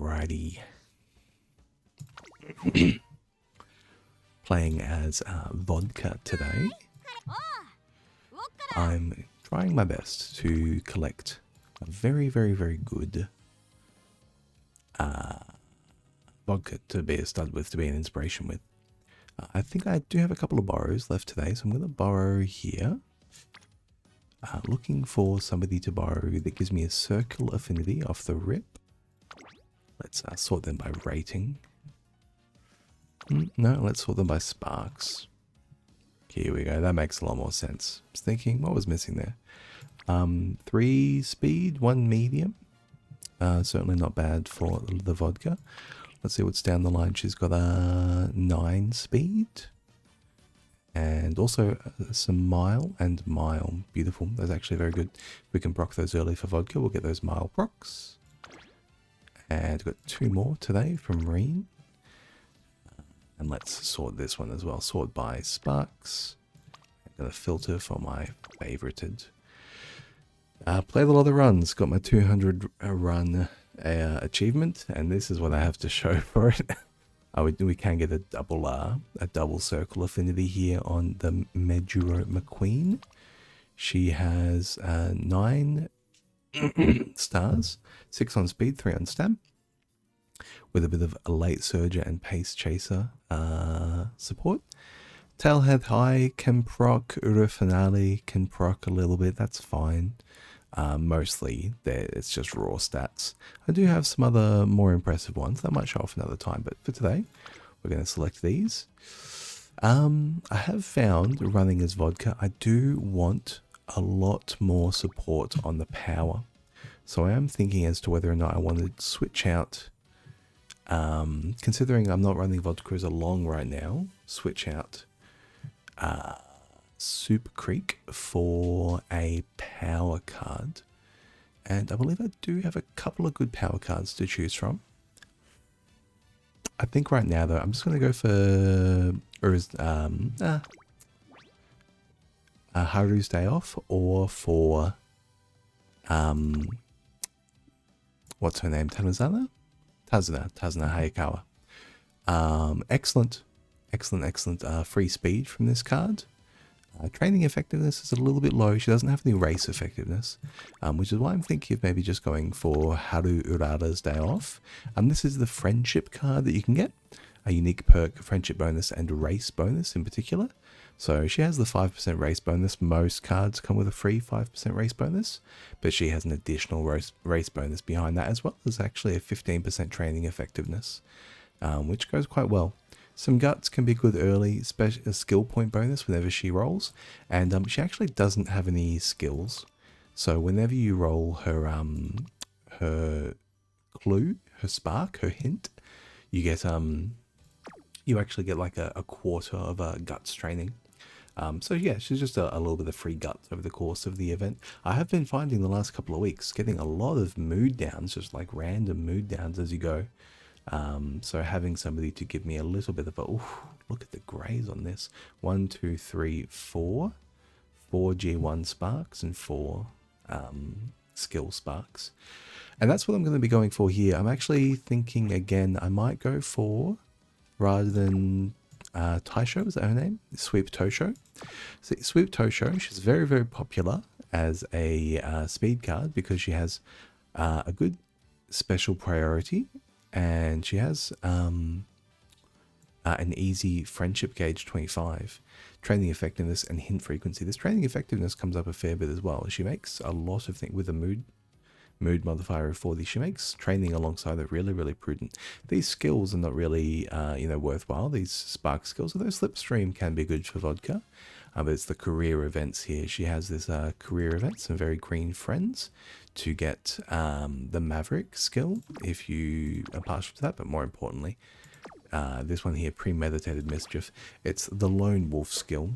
Alrighty. Playing as vodka today. I'm trying my best to collect a very, very, very good vodka to be a stud with, to be an inspiration with. I think I do have a couple of borrows left today, so I'm going to borrow here. Looking for somebody to borrow that gives me a circle affinity off the rip. Let's sort them by rating. No, let's sort them by sparks. Here we go, that makes a lot more sense. I was thinking, what was missing there? 3 speed, 1 medium. Certainly not bad for the vodka. Let's see what's down the line. She's got a 9 speed. And also some mile and mile. Beautiful. That's actually very good. We can proc those early for vodka. We'll get those mile procs. And got 2 more today from Reen. And let's sort this one as well. Sort by sparks. I'm going to filter for my favorited. Played a lot of runs. Got my 200 run achievement. And this is what I have to show for it. We can get a double circle affinity here on the Medjuro McQueen. She has 9 stars, 6 on speed, 3 on stamp, with a bit of a late surger and pace chaser support. Tailhead high, can proc, Uro Finale, can proc a little bit, that's fine. Mostly it's just raw stats. I do have some other more impressive ones that I might show off another time, but for today we're going to select these. I have found running as vodka, I do want a lot more support on the power. So I am thinking as to whether or not I want to switch out, considering I'm not running vodka as a long right now, switch out Soup Creek for a power card. And I believe I do have a couple of good power cards to choose from. I think right now though, I'm just going to go for Haru's Day Off, or for what's her name? Tazuna Hayakawa. Excellent free speed from this card. Training effectiveness is a little bit low. She doesn't have any race effectiveness, which is why I'm thinking of maybe just going for Haru Urara's Day Off. This is the friendship card that you can get. A unique perk, friendship bonus, and race bonus in particular. So she has the 5% race bonus. Most cards come with a free 5% race bonus, but she has an additional race bonus behind that, as well as actually a 15% training effectiveness, which goes quite well. Some guts can be good early, a skill point bonus whenever she rolls, and she actually doesn't have any skills. So whenever you roll her her clue, her spark, her hint, you get you actually get like a quarter of a guts training. So yeah, she's just a little bit of free guts over the course of the event. I have been finding the last couple of weeks getting a lot of mood downs, just like random mood downs as you go. So having somebody to give me a little bit of a, look at the grays on this. 1, 2, 3, 4 G1 sparks and 4 skill sparks. And that's what I'm going to be going for here. I'm actually thinking again, I might go for, rather than Taisho, is that her name? Sweep Tosho. So Sweep Tosho, she's very, very popular as a speed card because she has a good special priority. And she has an easy friendship gauge 25, training effectiveness, and hint frequency. This training effectiveness comes up a fair bit as well. She makes a lot of things with a mood modifier of 40. She makes training alongside it really, really prudent. These skills are not really, worthwhile. These spark skills, although Slipstream can be good for vodka. But it's the career events here. She has this career event, some very green friends, to get the Maverick skill if you are partial to that. But more importantly, this one here, Premeditated Mischief, it's the Lone Wolf skill.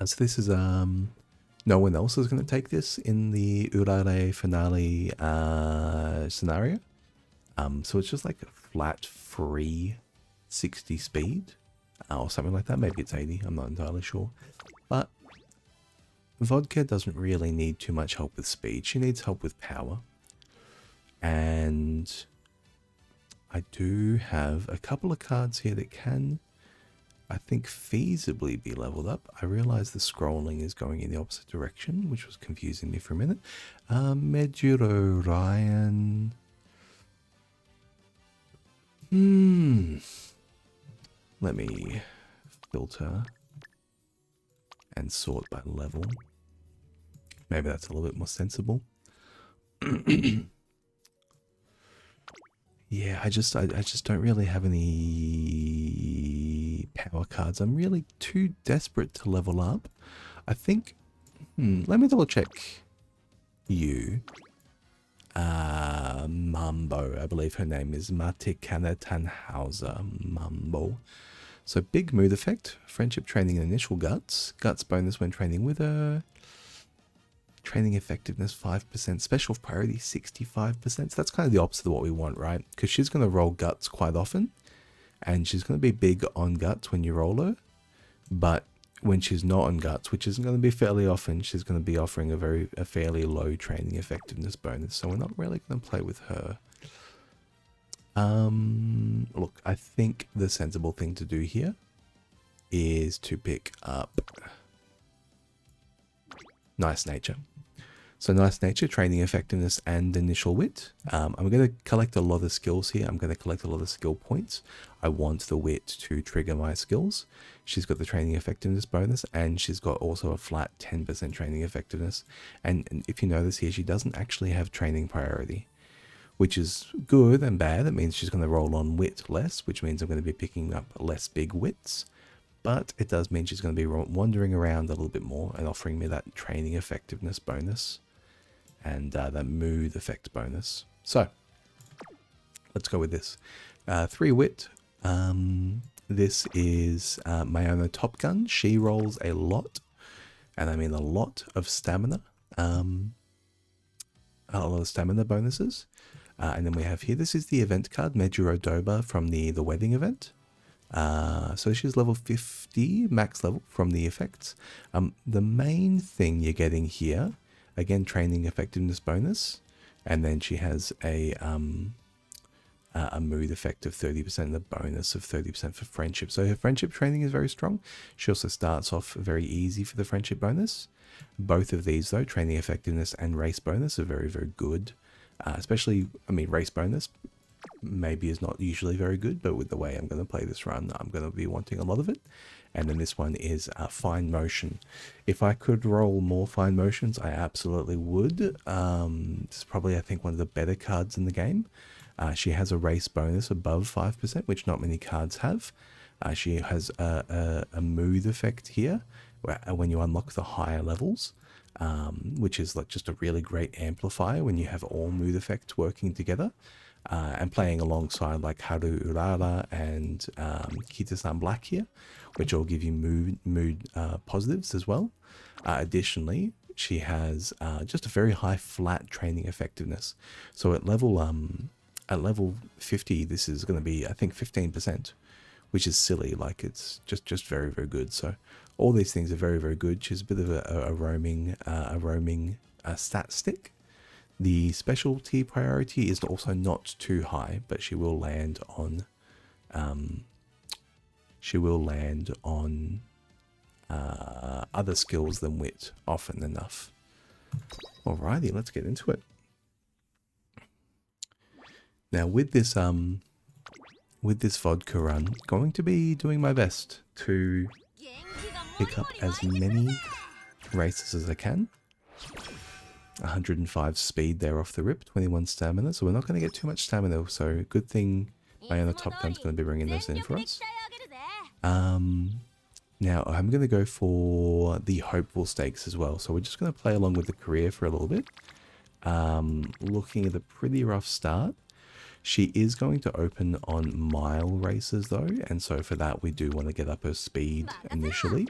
So this is no one else is going to take this in the Urare Finale scenario. So it's just like a flat free 60 speed. Or something like that. Maybe it's 80, I'm not entirely sure. But vodka doesn't really need too much help with speed. She needs help with power. And I do have a couple of cards here that can, I think, feasibly be leveled up. I realize the scrolling is going in the opposite direction, which was confusing me for a minute. Medjuro Ryan. Let me filter and sort by level. Maybe that's a little bit more sensible. Yeah, I just don't really have any power cards. I'm really too desperate to level up. I think, let me double check you. Mambo, I believe her name is Matikana Tannhauser. Mambo. So big mood effect, friendship training and initial guts. Guts bonus when training with her. Training effectiveness 5%, special priority 65%. So that's kind of the opposite of what we want, right? Because she's going to roll guts quite often, and she's going to be big on guts when you roll her. But when she's not on guts, which isn't going to be fairly often, she's going to be offering a fairly low training effectiveness bonus. So we're not really going to play with her. Look, I think the sensible thing to do here is to pick up Nice Nature. So Nice Nature, training effectiveness and initial wit. I'm going to collect a lot of skills here. I'm going to collect a lot of skill points. I want the wit to trigger my skills. She's got the training effectiveness bonus, and she's got also a flat 10% training effectiveness. And if you notice here, she doesn't actually have training priority, which is good and bad. It means she's going to roll on wit less, which means I'm going to be picking up less big wits. But it does mean she's going to be wandering around a little bit more and offering me that training effectiveness bonus and that mood effect bonus. So let's go with this. 3 wit. This is Mayona Top Gun. She rolls a lot, and I mean a lot of stamina. A lot of stamina bonuses. And then we have here, this is the event card, Mejuro Doba from the wedding event. So she's level 50, max level from the effects. The main thing you're getting here, again, training effectiveness bonus, and then she has a mood effect of 30% and a bonus of 30% for friendship. So her friendship training is very strong. She also starts off very easy for the friendship bonus. Both of these, though, training effectiveness and race bonus, are very, very good. Especially, I mean, race bonus maybe is not usually very good, but with the way I'm going to play this run, I'm going to be wanting a lot of it. And then this one is fine motion. If I could roll more fine motions, I absolutely would. It's probably, I think, one of the better cards in the game. She has a race bonus above 5%, which not many cards have. She has a mood effect here when you unlock the higher levels, which is like just a really great amplifier when you have all mood effects working together. And playing alongside like Haru Urara and Kita-san Black here, which all give you mood positives as well. Additionally, she has just a very high flat training effectiveness. So at level 50, this is going to be, I think, 15%, which is silly. Like, it's just very, very good. So all these things are very, very good. She's a bit of a roaming stat stick. The specialty priority is also not too high, but she will land on other skills than wit often enough. Alrighty, let's get into it. Now with this vodka run, going to be doing my best to pick up as many races as I can. 105 speed there off the rip, 21 stamina, so we're not going to get too much stamina, so good thing Mayona Top Gun's going to be bringing those in for us. Now I'm going to go for the Hopeful Stakes as well, so we're just going to play along with the career for a little bit. Looking at a pretty rough start. She is going to open on mile races though, and so for that we do want to get up her speed initially.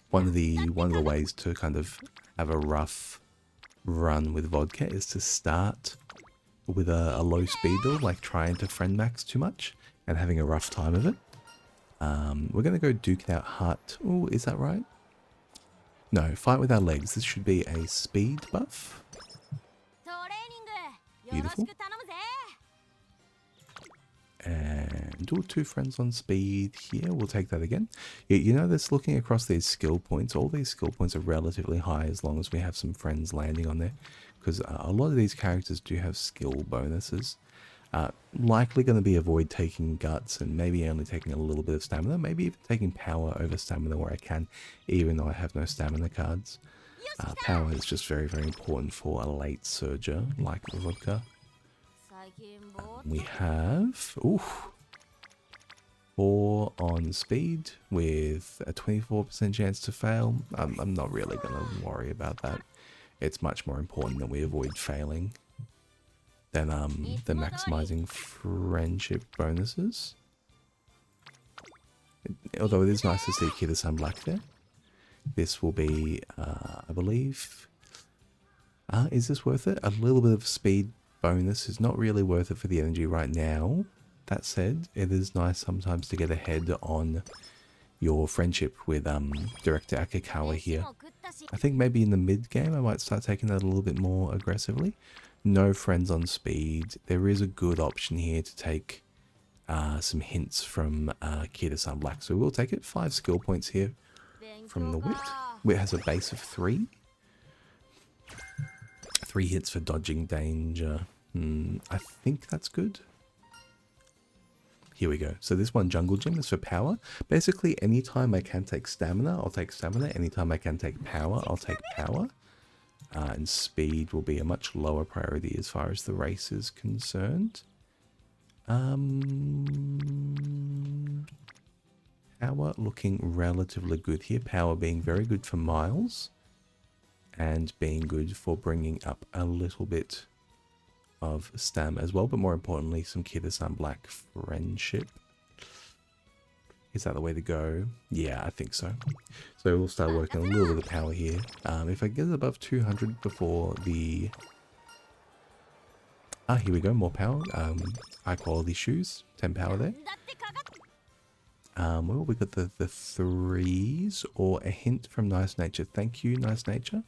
One of the ways to kind of have a rough run with vodka is to start with a low speed build, like trying to friend max too much and having a rough time of it. We're going to go duke it out heart. Oh, is that right? No, fight with our legs. This should be a speed buff. Beautiful. And do 2 friends on speed here. We'll take that again. You know, this looking across these skill points, all these skill points are relatively high as long as we have some friends landing on there. Because a lot of these characters do have skill bonuses. Likely going to be avoid taking guts and maybe only taking a little bit of stamina. Maybe even taking power over stamina where I can, even though I have no stamina cards. Power is just very, very important for a late surger like Vodka. We have 4 on speed with a 24% chance to fail. I'm not really going to worry about that. It's much more important that we avoid failing than maximizing friendship bonuses. Although it is nice to see Kida-san Black there. This will be, I believe... is this worth it? A little bit of speed bonus is not really worth it for the energy right now. That said, it is nice sometimes to get ahead on your friendship with Director Akikawa here. I think maybe in the mid-game I might start taking that a little bit more aggressively. No friends on speed. There is a good option here to take some hints from Kida-san Black. So we'll take it. 5 skill points here from the Wit. Wit has a base of 3. 3 hits for dodging danger. I think that's good. Here we go. So this one, Jungle Gym, is for power. Basically, anytime I can take stamina, I'll take stamina. Anytime I can take power, I'll take power. And speed will be a much lower priority as far as the race is concerned. Power looking relatively good here. Power being very good for miles. And being good for bringing up a little bit of stam as well, but more importantly, some Kida-san Black friendship. Is that the way to go? Yeah, I think so. So we'll start working a little bit of power here. If I get it above 200 before the... here we go, more power. High quality shoes, 10 power there. Well, we got the 3s or a hint from Nice Nature. Thank you, Nice Nature.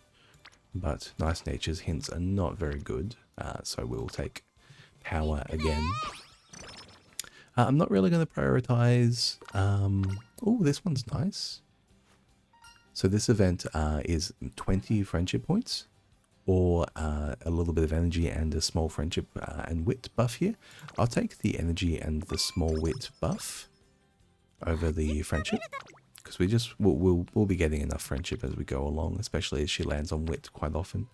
But Nice Nature's hints are not very good, so we'll take power again. I'm not really going to prioritize... oh, this one's nice. So this event is 20 friendship points, or a little bit of energy and a small friendship and wit buff here. I'll take the energy and the small wit buff over the friendship. Because we'll be getting enough friendship as we go along, especially as she lands on wit quite often.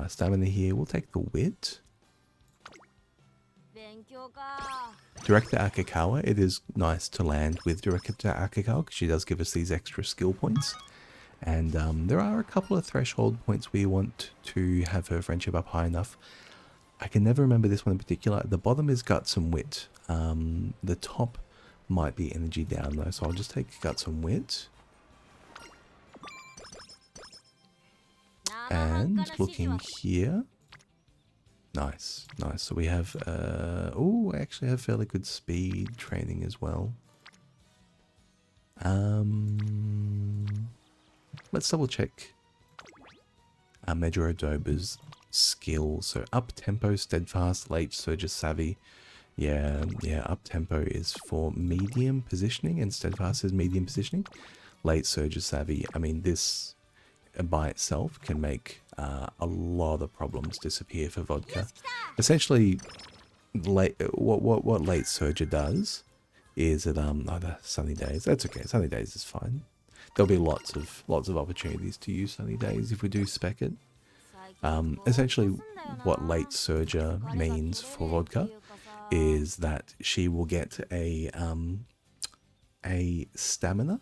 Stamina here, we'll take the wit. Director Akikawa, it is nice to land with Director Akikawa because she does give us these extra skill points. And there are a couple of threshold points where you want to have her friendship up high enough. I can never remember this one in particular. The bottom is guts and wit. The top might be energy down though, so I'll just take guts and wit. And looking here. Nice, nice. So we have, oh, I actually have fairly good speed training as well. Let's double check Major Odoba's skill. So up tempo, steadfast, late, surge, savvy. Yeah, up tempo is for medium positioning and steadfast is medium positioning. Late surge, savvy. I mean, this by itself can make a lot of problems disappear for Vodka. Essentially, what late surger does is that the sunny days. That's okay. Sunny days is fine. There'll be lots of opportunities to use sunny days if we do spec it. Essentially, what late surger means for Vodka is that she will get a stamina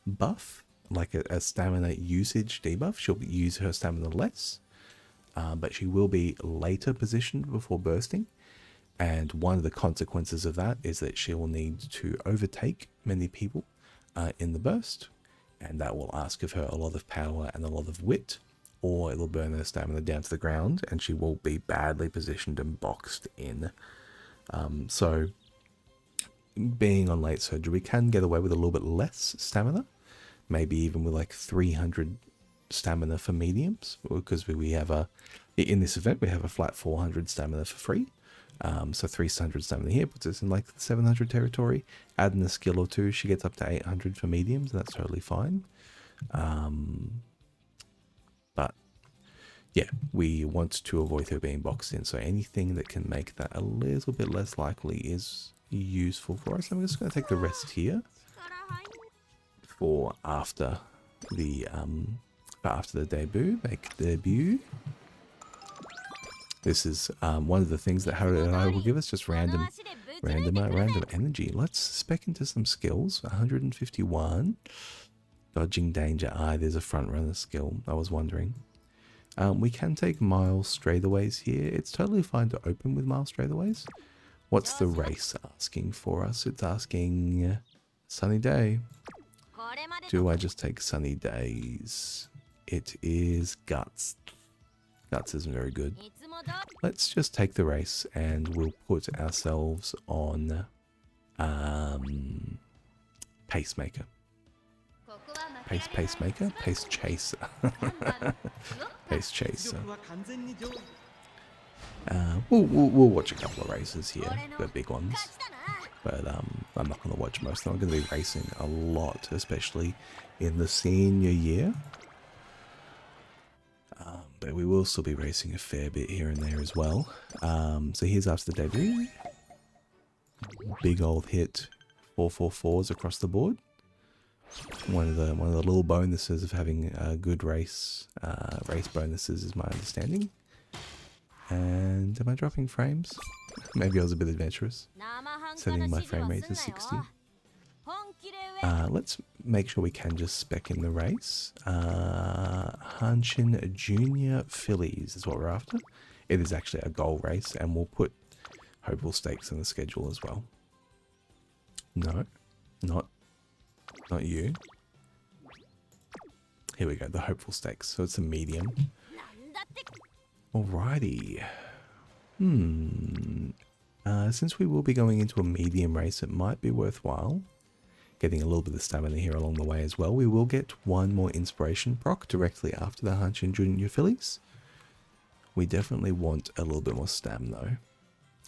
buff, like a stamina usage debuff. She'll use her stamina less, but she will be later positioned before bursting. And one of the consequences of that is that she will need to overtake many people in the burst, and that will ask of her a lot of power and a lot of wit, or it'll burn her stamina down to the ground, and she will be badly positioned and boxed in. So, being on late surgery, we can get away with a little bit less stamina, maybe even with like 300 stamina for mediums, because we have in this event, we have a flat 400 stamina for free. So 300 stamina here puts us in like 700 territory. Adding a skill or two, she gets up to 800 for mediums, and that's totally fine. But yeah, we want to avoid her being boxed in, so anything that can make that a little bit less likely is useful for us. I'm just going to take the rest here for after the debut. Make debut. This is one of the things that Harry and I will give us, just random energy. Let's spec into some skills. 151. Dodging danger. There's a front runner skill. I was wondering. We can take mile straightaways here. It's totally fine to open with mile straightaways. What's the race asking for us? It's asking sunny day. Do I just take sunny days? It is guts. Guts isn't very good. Let's just take the race and we'll put ourselves on pacemaker. Pacemaker? Pace chaser. Pace chaser. We'll watch a couple of races here, the big ones. But I'm not going to watch most of them. I'm going to be racing a lot, especially in the senior year. But we will still be racing a fair bit here and there as well. So here's after the debut. Big old hit. 444s across the board. One of the little bonuses of having a good race bonuses is my understanding. And am I dropping frames? Maybe I was a bit adventurous, setting my frame rate to 60. Let's make sure we can just spec in the race. Hanshin Junior Fillies is what we're after. It is actually a goal race, and we'll put hopeful stakes in the schedule as well. No, not you. Here we go, the hopeful stakes. So it's a medium. Alrighty. Since we will be going into a medium race, it might be worthwhile getting a little bit of stamina here along the way as well. We will get one more inspiration proc directly after the Hanshin Junior Fillies. We definitely want a little bit more stam though.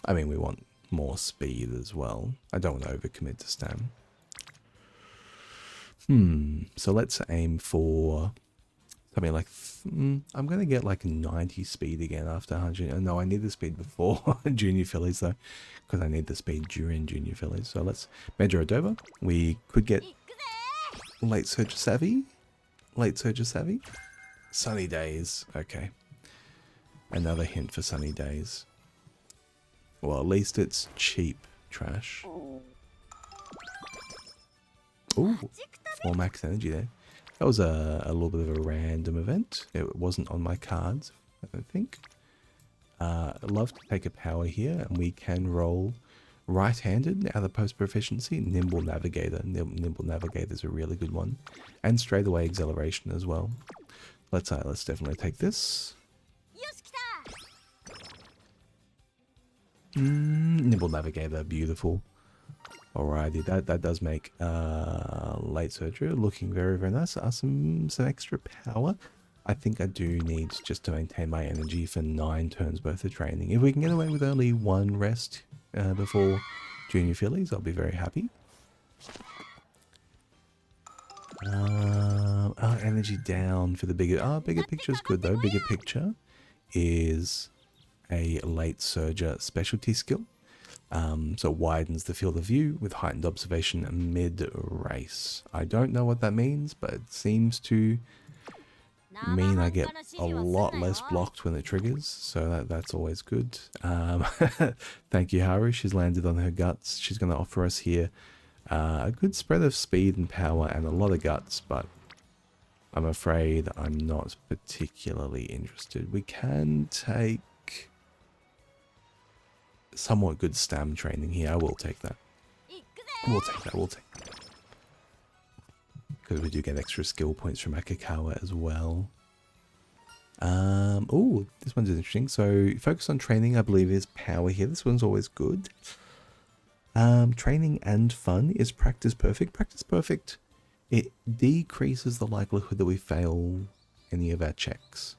I mean, we want more speed as well. I don't want to overcommit to stam. So let's aim for something like, I'm going to get like 90 speed again after 100. No, I need the speed before Junior Fillies though, because I need the speed during Junior Fillies. So let's measure it over. We could get late Surger Savvy. Sunny days. Okay. Another hint for sunny days. Well, at least it's cheap trash. Ooh, 4 max energy there. That was a little bit of a random event. It wasn't on my cards, I don't think. I'd love to take a power here, and we can roll right-handed now the post proficiency. Nimble Navigator. Nimble Navigator is a really good one, and straightaway acceleration as well. Let's definitely take this. Nimble Navigator, beautiful. Alrighty, that does make late surgery looking very, very nice. Some extra power. I think I do need just to maintain my energy for 9 turns worth of training. If we can get away with only 1 rest before Junior Fillies, I'll be very happy. Energy down for the bigger picture is good though. Bigger picture is a late surger specialty skill. So it widens the field of view with heightened observation mid-race. I don't know what that means, but it seems to mean I get a lot less blocked when it triggers, so that's always good. Thank you, Haru. She's landed on her guts. She's going to offer us here a good spread of speed and power and a lot of guts, but I'm afraid I'm not particularly interested. We can take somewhat good stam training here. I will take that. We'll take that. Because we do get extra skill points from Akikawa as well. Oh, this one's interesting. So focus on training, I believe, is power here. This one's always good. Training and fun is practice perfect. Practice perfect, it decreases the likelihood that we fail any of our checks.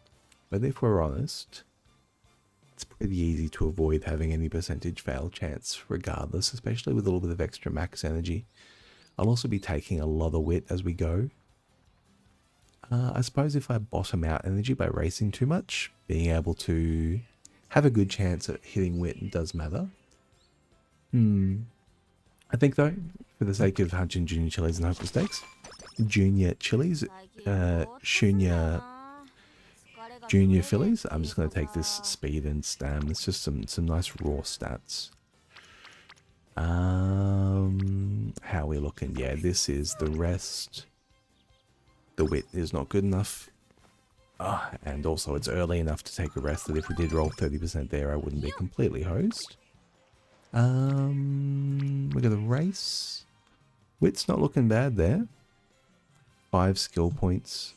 But if we're honest, it's pretty easy to avoid having any percentage fail chance regardless, especially with a little bit of extra max energy. I'll also be taking a lot of wit as we go. I suppose if I bottom out energy by racing too much, being able to have a good chance at hitting wit does matter. I think though, for the sake of hunting junior chilies and hopeful stakes, junior chilies, junior fillies, I'm just going to take this speed and stam. It's just some nice raw stats. How are we looking? Yeah, this is the rest. The wit is not good enough. And also it's early enough to take a rest that if we did roll 30% there, I wouldn't be completely hosed. We're gonna race. Wit's not looking bad there. 5 skill points.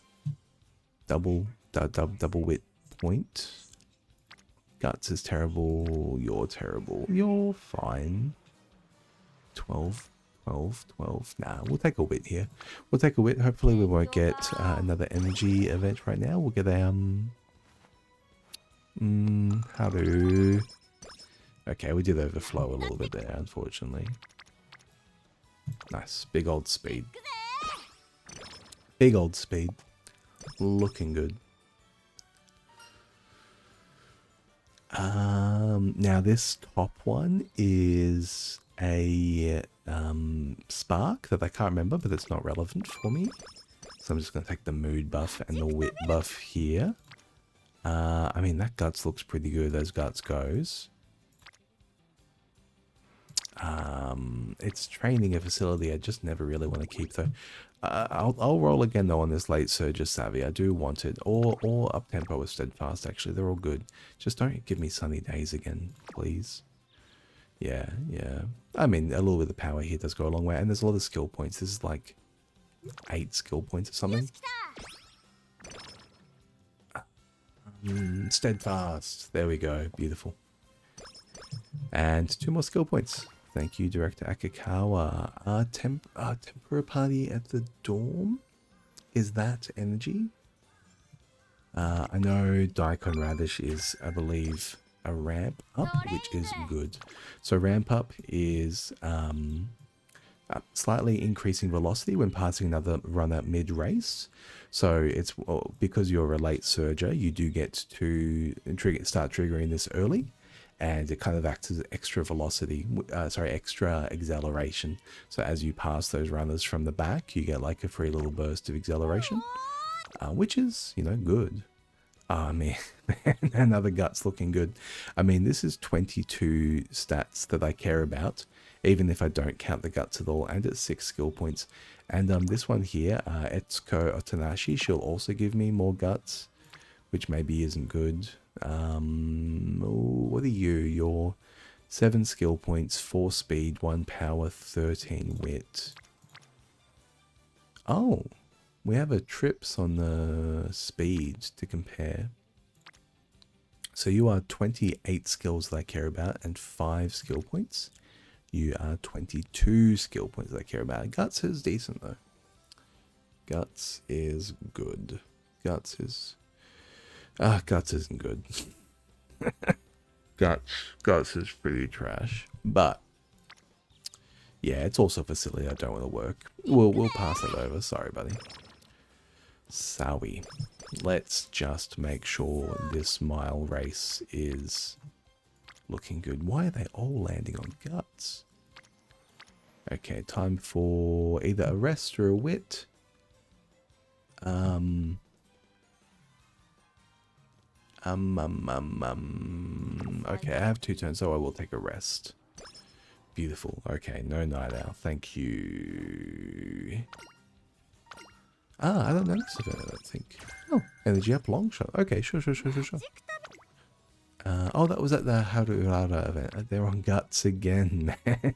Double wit point. Guts is terrible. You're terrible. You're fine. 12. Nah, we'll take a wit here. We'll take a wit. Hopefully we won't get another energy event right now. We'll get a how to... Okay, we did overflow a little bit there, unfortunately. Nice. Big old speed. Big old speed. Looking good. Now this top one is a spark that I can't remember, but it's not relevant for me. So I'm just going to take the mood buff and the wit buff here. I mean, that guts looks pretty good as guts goes. It's training a facility I just never really want to keep though. I'll roll again though on this late surge of savvy. I do want it, or up tempo with steadfast. Actually, they're all good. Just don't give me sunny days again, please. Yeah. I mean, a little bit of power here does go a long way, and there's a lot of skill points. This is like 8 skill points or something. Steadfast. There we go. Beautiful. And 2 more skill points. Thank you, Director Akikawa. Tempura Party at the Dorm? Is that energy? I know Daikon Radish is, I believe, a ramp up, which is good. So ramp up is slightly increasing velocity when passing another runner mid-race. So it's because you're a late surger, you do get to start triggering this early. And it kind of acts as extra velocity, extra acceleration. So as you pass those runners from the back, you get like a free little burst of acceleration, which is, you know, good. Man, another guts looking good. I mean, this is 22 stats that I care about, even if I don't count the guts at all, and it's 6 skill points. And this one here, Etsuko Otanashi, she'll also give me more guts, which maybe isn't good. What are you? You're 7 skill points, 4 speed, 1 power, 13 wit. Oh, we have a trips on the speed to compare. So you are 28 skills that I care about and 5 skill points. You are 22 skill points that I care about. Guts is decent though. Guts is good. Guts isn't good. Guts is pretty trash. But yeah, it's also a facility I don't want to work. We'll pass it over. Sorry, buddy. Sorry. Let's just make sure this mile race is looking good. Why are they all landing on guts? Okay, time for either a rest or a wit. Okay, I have 2 turns, so I will take a rest. Beautiful. Okay, no night owl. Thank you. I don't know this event, I don't think. Oh, energy up, long shot. Okay, sure. Oh, that was at the Haruhara event. They're on guts again, man.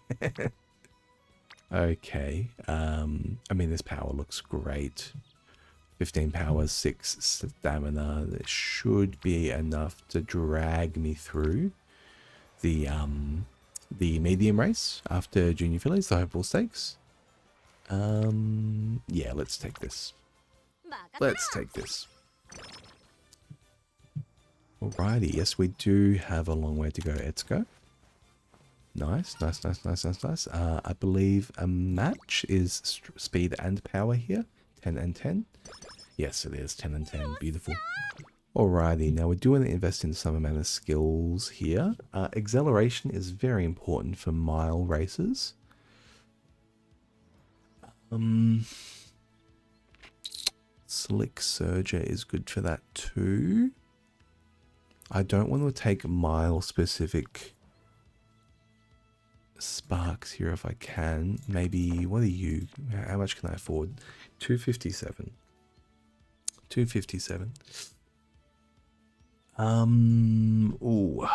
Okay. I mean, this power looks great. 15 power, 6 stamina. That should be enough to drag me through the medium race after Junior Fillies, the Hopeful Stakes. Yeah, let's take this. Let's take this. Alrighty, yes, we do have a long way to go, Etsuko. Nice, nice, nice, nice, nice, nice. I believe a match is speed and power here. 10 and 10. Yes, it is 10 and 10. Beautiful. Alrighty, now we do want to invest in some amount of skills here. Acceleration is very important for mile races. Slick Surger is good for that too. I don't want to take mile specific sparks here if I can. Maybe, what are you? How much can I afford? 257. 257. Ooh.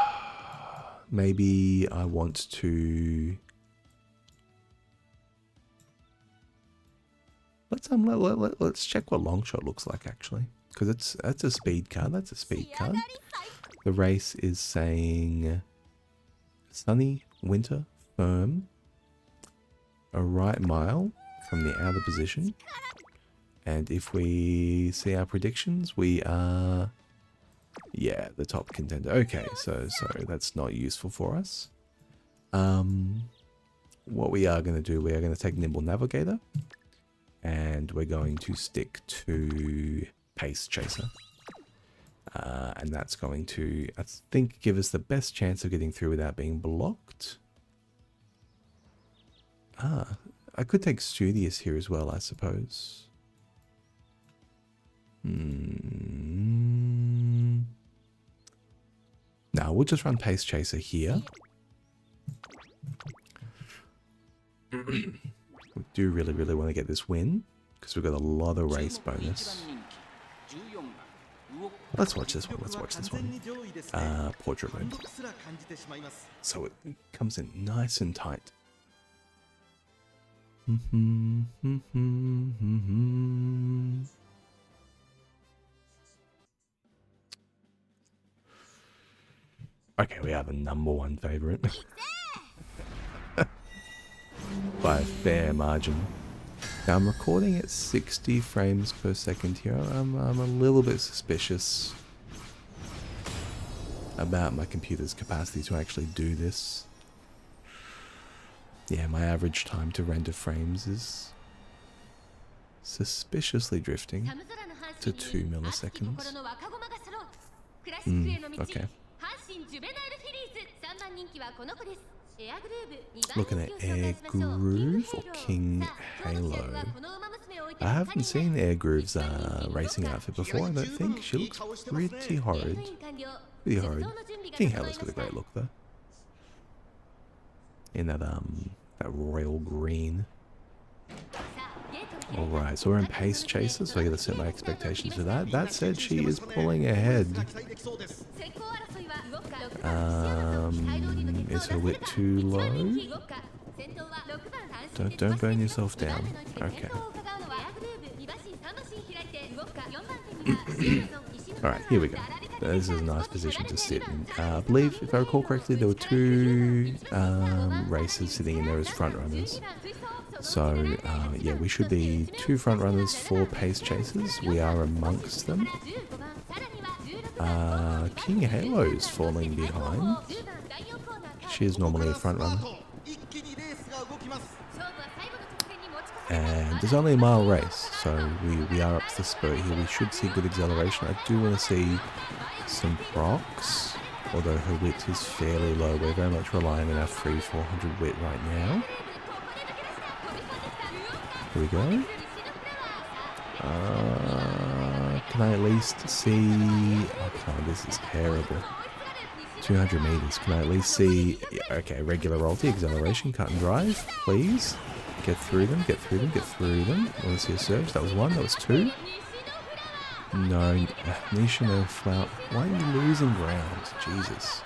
Maybe I want to... Let's check what Longshot looks like actually, because that's a speed card. That's a speed card. The race is saying sunny, winter, firm, a right mile from the outer position, and if we see our predictions, we are, yeah, the top contender. Okay, so that's not useful for us. What we are going to do, we are going to take Nimble Navigator, and we're going to stick to Pace Chaser. And that's going to, I think, give us the best chance of getting through without being blocked. I could take Studious here as well, I suppose. No, we'll just run Pace Chaser here. We do really, really want to get this win, because we've got a lot of race bonus. Let's watch this one, let's watch this one. Portrait mode. So it comes in nice and tight. Okay, we are the #1 favorite. By a fair margin. Now I'm recording at 60 frames per second here. I'm a little bit suspicious about my computer's capacity to actually do this. Yeah, my average time to render frames is suspiciously drifting to 2 milliseconds. Okay. Looking at Air Groove or King Halo. I haven't seen Air Groove's racing outfit before, I don't think. She looks pretty horrid. Pretty horrid. King Halo's got a great look though. In that royal green. Alright, so we're in Pace Chaser, so I gotta set my expectations for that. That said, she is pulling ahead. Is her wit too low? Don't burn yourself down. Okay. Alright, here we go. This is a nice position to sit in. I believe, if I recall correctly, there were 2 racers sitting in there as front runners. So, yeah, we should be 2 front runners, 4 Pace Chasers. We are amongst them. King Halo's falling behind. She is normally a front runner. And there's only a mile race, so we are up to the spurt here. We should see good acceleration. I do want to see some procs, although her wit is fairly low. We're very much relying on our free 400 wit right now. Here we go. Can I at least see... Oh, this is terrible. 200 meters. Can I at least see... Okay, regular royalty, acceleration, cut and drive, please. Get through them, get through them, get through them. I want to see a surge. That was 1, that was 2. No, Nisha, no flout. Why are you losing ground? Jesus.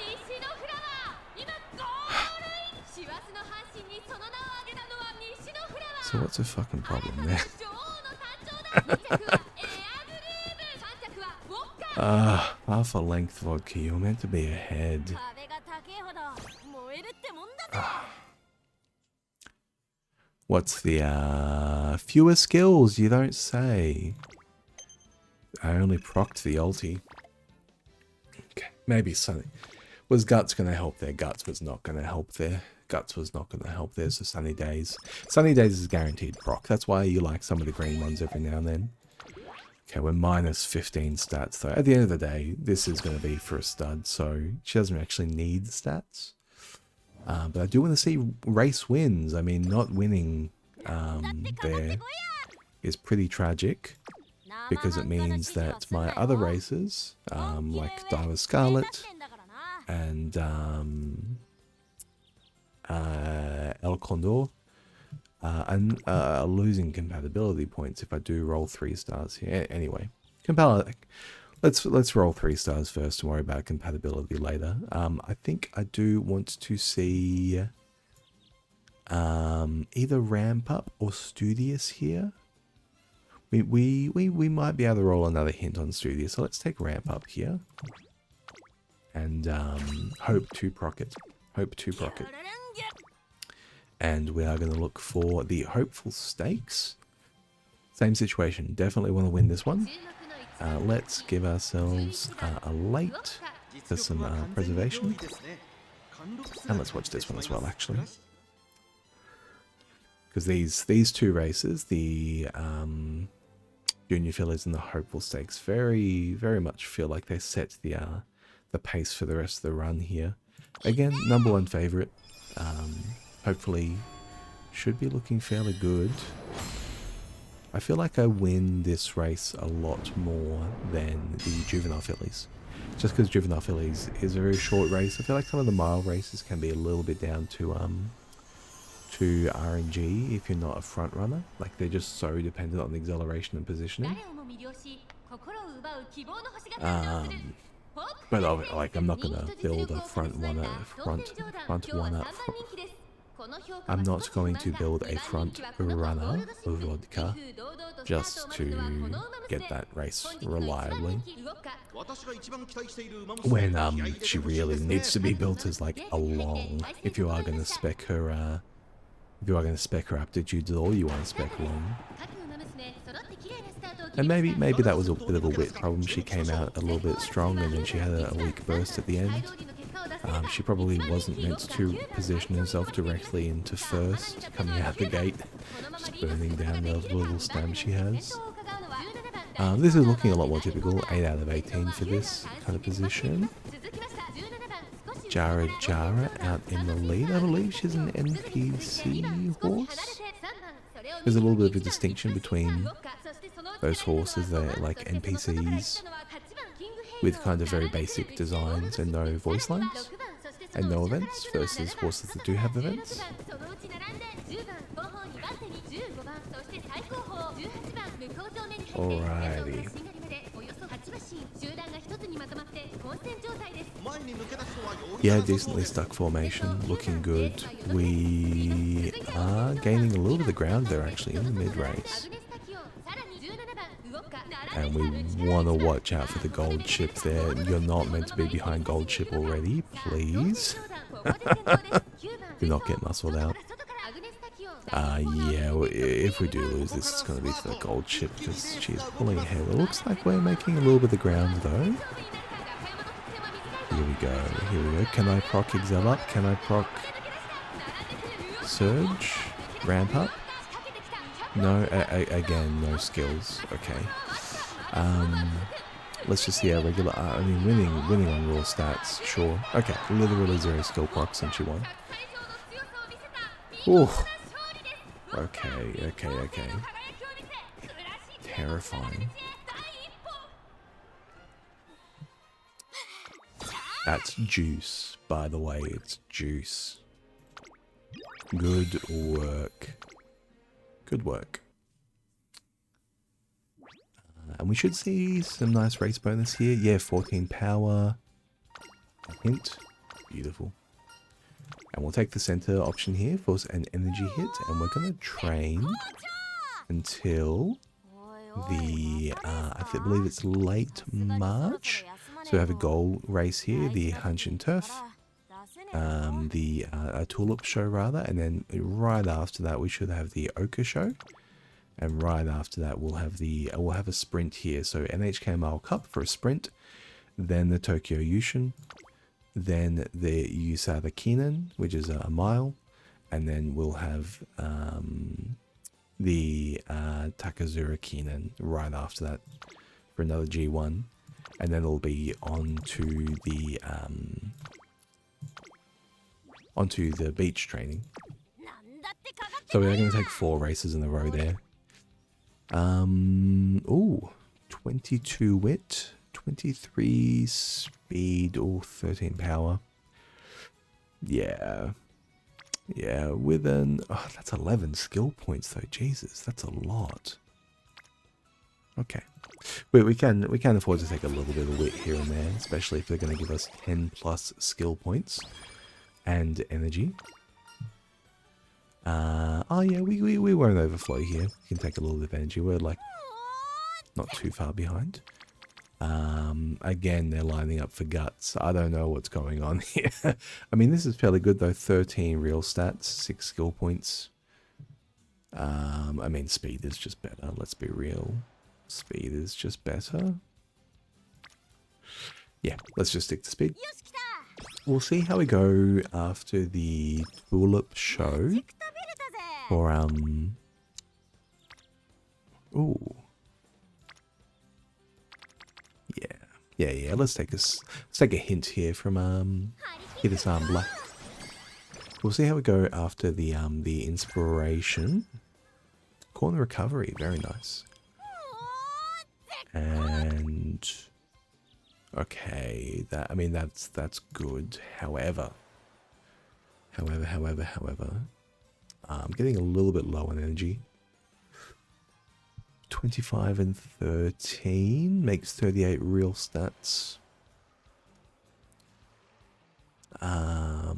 So what's the fucking problem there? Half a length vodka, you're meant to be ahead. What's the, fewer skills, you don't say. I only procced the ulti. Okay. Maybe Sunny. Was Guts going to help there? Guts was not going to help there. Guts was not going to help there, so Sunny Days. Sunny Days is guaranteed proc. That's why you like some of the green ones every now and then. Okay, we're minus 15 stats, though. At the end of the day, this is going to be for a stud, so she doesn't actually need the stats. But I do want to see race wins. I mean, not winning there is pretty tragic, because it means that my other races, like Diva Scarlet and El Condor, are losing compatibility points if I do roll 3 stars here. Anyway, let's roll 3 stars first and worry about compatibility later. I think I do want to see either Ramp Up or Studious here. We might be able to roll another hint on Studious, so let's take Ramp Up here. And hope to proc it. Hope to proc it. And we are going to look for the Hopeful Stakes. Same situation. Definitely want to win this one. Let's give ourselves a late for some preservation. And let's watch this one as well, actually. Because these two races, the Junior Fillies and the Hopeful Stakes, very much feel like they set the pace for the rest of the run here. Again, number 1 favourite. Hopefully should be looking fairly good. I feel like I win this race a lot more than the Juvenile Fillies. Just because Juvenile Fillies is a very short race. I feel like some of the mile races can be a little bit down to RNG if you're not a front runner. Like, they're just so dependent on the acceleration and positioning. But like, I'm not gonna build a front one up. I'm not going to build a front runner of vodka just to get that race reliably. When she really needs to be built as like a long. If you are gonna spec her aptitudes at all, you want to spec long. And maybe that was a bit of a wit problem. She came out a little bit strong and then she had a weak burst at the end. She probably wasn't meant to position herself directly into first, coming out the gate, just burning down those little stamps she has. This is looking a lot more typical, 8 out of 18 for this kind of position. Jara out in the lead. I believe she's an NPC horse. There's a little bit of a distinction between those horses that are like NPCs with kind of very basic designs and no voice lines and no events versus horses that do have events. Alrighty. Yeah, decently stuck formation, looking good. We are gaining a little bit of ground there actually in the mid-race. And we want to watch out for the gold chip there. You're not meant to be behind gold chip already, please. Do not get muscled out. Yeah, if we do lose this, it's going to be for the gold chip because she's pulling ahead. It looks like we're making a little bit of ground though. Here we go. Can I proc Excel up? Can I proc Surge? Ramp up? No, again, no skills. Okay. Let's just see our regular. I mean, winning on raw stats, sure. Okay, literally 0 skill procs and she won. Ooh. Okay. Terrifying. That's juice, by the way. It's juice. Good work. Good work. And we should see some nice race bonus here. Yeah, 14 power. A hint. Beautiful. And we'll take the center option here for an energy hit. And we're going to train until the, I believe it's late March. So we have a goal race here, the Hunch and Turf. The Tulip show rather. And then right after that we should have the Ochre show. And right after that we'll have a sprint here. So NHK Mile Cup for a sprint. then the Tokyo Yushin, then the Yusada Kinan, which is a mile, and then we'll have the Takazura Kinan right after that for another G1, and then it'll be onto the beach training. So we're going to take 4 races in a row there. Ooh, 22 wit, 23 speed, or 13 power. Yeah, with that's 11 skill points though. Jesus, that's a lot. Okay, we can afford to take a little bit of wit here and there, especially if they're going to give us 10 plus skill points and energy. Oh yeah, we won't overflow here. We can take a little bit of energy. We're like not too far behind. Again, they're lining up for guts. I don't know what's going on here. I mean, this is fairly good though. 13 real stats, 6 skill points. I mean, speed is just better. Let's be real. Speed is just better. Yeah, let's just stick to speed. We'll see how we go after the tulip show. For ooh. Yeah. Let's take a hint here from Hida-san Black. We'll see how we go after the inspiration. Corner recovery, very nice. And okay, that's good. However, I'm getting a little bit low on energy. 25 and 13 makes 38 real stats. I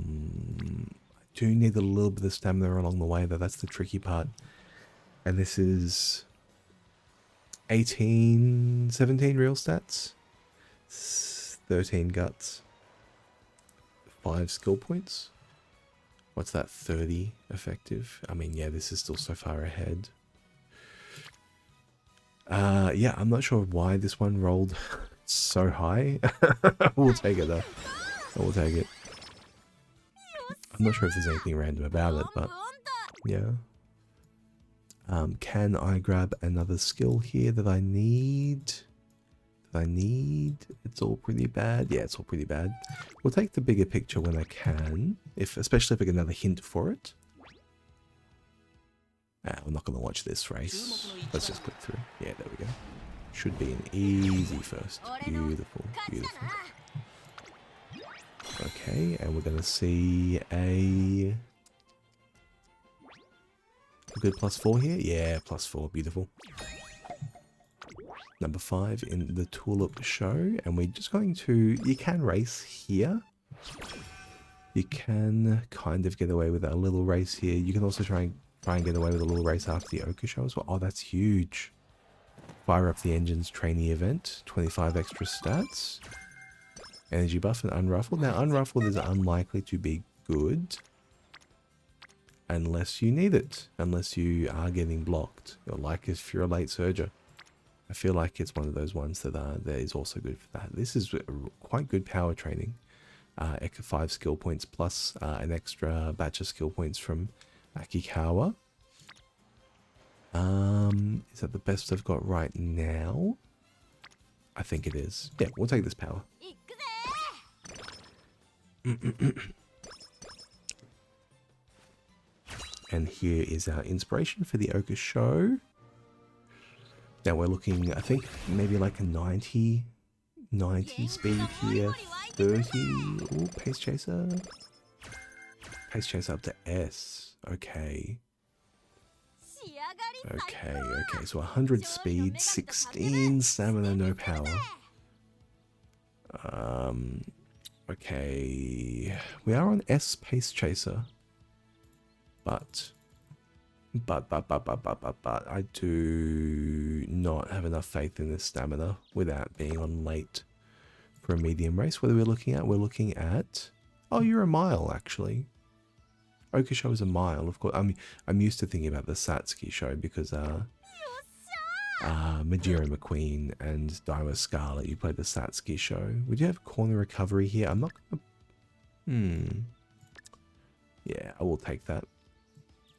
do need a little bit of stamina along the way though, that's the tricky part. And this is 17 real stats. 13 guts. 5 skill points. What's that, 30 effective? I mean, yeah, this is still so far ahead. Yeah, I'm not sure why this one rolled so high. We'll take it though. We'll take it. I'm not sure if there's anything random about it, but yeah. Can I grab another skill here that I need? It's all pretty bad. Yeah, it's all pretty bad. We'll take the bigger picture when I can, especially if I get another hint for it. We're not going to watch this race. Let's just click through. Yeah, there we go. Should be an easy first. Beautiful. Okay, and we're going to see a good +4 here. Yeah, +4. Beautiful. Number 5 in the tulip show, and we're just going to, you can race here. You can kind of get away with a little race here. You can also try and get away with a little race after the Oka show as well. Oh, that's huge. Fire up the engines trainee event. 25 extra stats. Energy buff and unruffled. Now, unruffled is unlikely to be good unless you need it. Unless you are getting blocked. Or like if you're a late surger. I feel like it's one of those ones that is also good for that. This is quite good power training. 5 skill points plus an extra batch of skill points from Akikawa. Is that the best I've got right now? I think it is. Yeah, we'll take this power. And here is our inspiration for the Oka show. Now we're looking, I think, maybe like a 90 speed here. 30. Ooh, pace chaser. Pace chaser up to S. Okay. Okay. So 100 speed, 16 stamina, no power. Okay. We are on S pace chaser. But I do not have enough faith in this stamina without being on late for a medium race. What are we looking at? We're looking at... Oh, you're a mile, actually. Oka show is a mile, of course. I'm used to thinking about the Satsuki show because Majiro McQueen and Daiwa Scarlet. You played the Satsuki show. Would you have corner recovery here? I'm not gonna. Yeah, I will take that.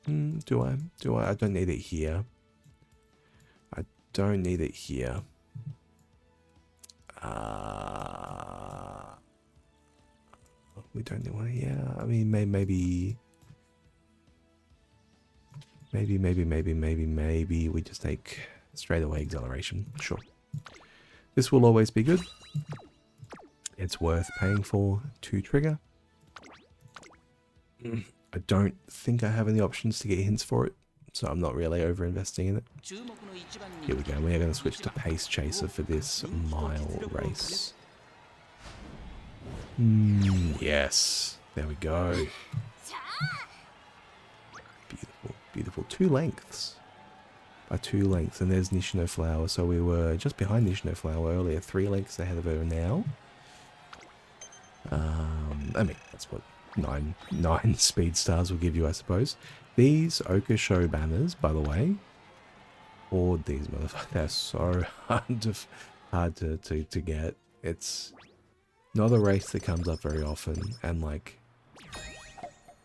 Do I? Do I? I don't need it here. I don't need it here. We don't need one. Yeah, I mean, maybe we just take straight away acceleration. Sure. This will always be good. It's worth paying for to trigger. I don't think I have any options to get hints for it, so I'm not really over investing in it. Here we go. We are going to switch to Pace Chaser for this mile race. Yes. There we go. Beautiful, beautiful. 2 lengths. By 2 lengths. And there's Nishino Flower. So we were just behind Nishino Flower earlier. 3 lengths ahead of her now. I mean, that's what 9 speed stars will give you, I suppose. These Oka Show banners, by the way, or these motherfuckers, they're so hard to get. It's not a race that comes up very often, and like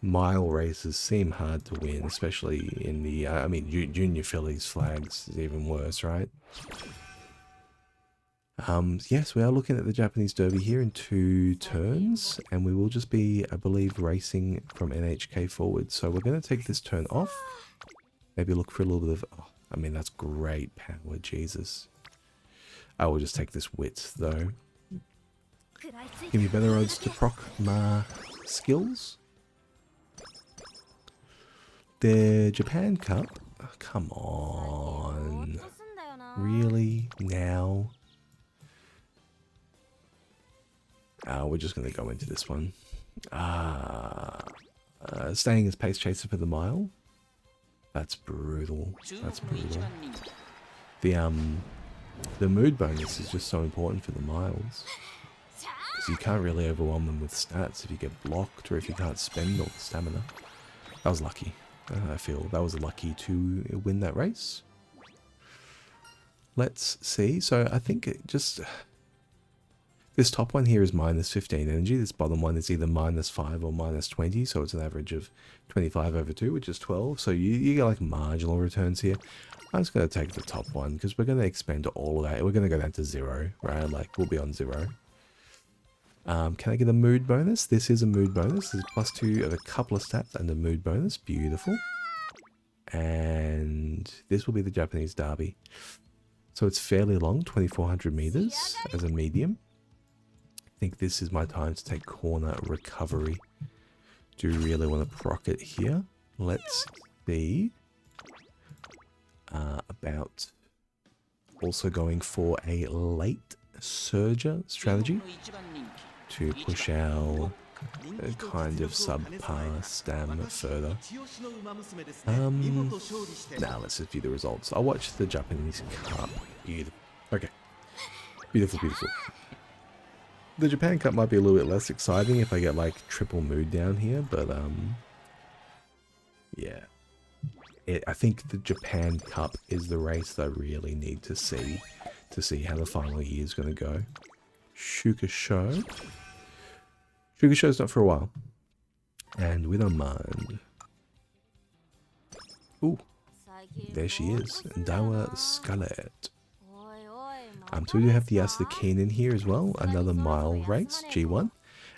mile races seem hard to win, especially in the I mean junior fillies flags is even worse, right? Yes, we are looking at the Japanese Derby here in 2 turns, and we will just be, I believe, racing from NHK forward. So we're going to take this turn off. Maybe look for a little bit of... Oh, I mean, that's great power, Jesus. I will just take this width, though. Give me better odds to proc my skills. The Japan Cup? Oh, come on. Really? Now? We're just going to go into this one. Staying as Pace Chaser for the mile. That's brutal. That's brutal. The mood bonus is just so important for the miles. Because you can't really overwhelm them with stats if you get blocked or if you can't spend all the stamina. That was lucky. I feel that was lucky to win that race. Let's see. So I think it just... This top one here is minus 15 energy. This bottom one is either minus 5 or minus 20. So it's an average of 25 over 2, which is 12. So you get like marginal returns here. I'm just going to take the top one because we're going to expend all of that. We're going to go down to 0, right? Like we'll be on 0. Can I get a mood bonus? This is a mood bonus. This is +2 of a couple of stats and a mood bonus. Beautiful. And this will be the Japanese Derby. So it's fairly long, 2,400 meters as a medium. I think this is my time to take corner recovery. Do really want to proc it here. Let's see about also going for a late surger strategy to push our kind of subpar stam further. Now let's just view the results. I'll watch the Japanese Cup. Beautiful. Okay. Beautiful, beautiful. The Japan Cup might be a little bit less exciting if I get like triple mood down here, but yeah. I think the Japan Cup is the race that I really need to see how the final year is going to go. Shuka Show. Shuka Show's not for a while. And we don't mind. Ooh. There she is. Dawa Scarlet. So we do have the Yasuda Keen in here as well. Another mile race, G1.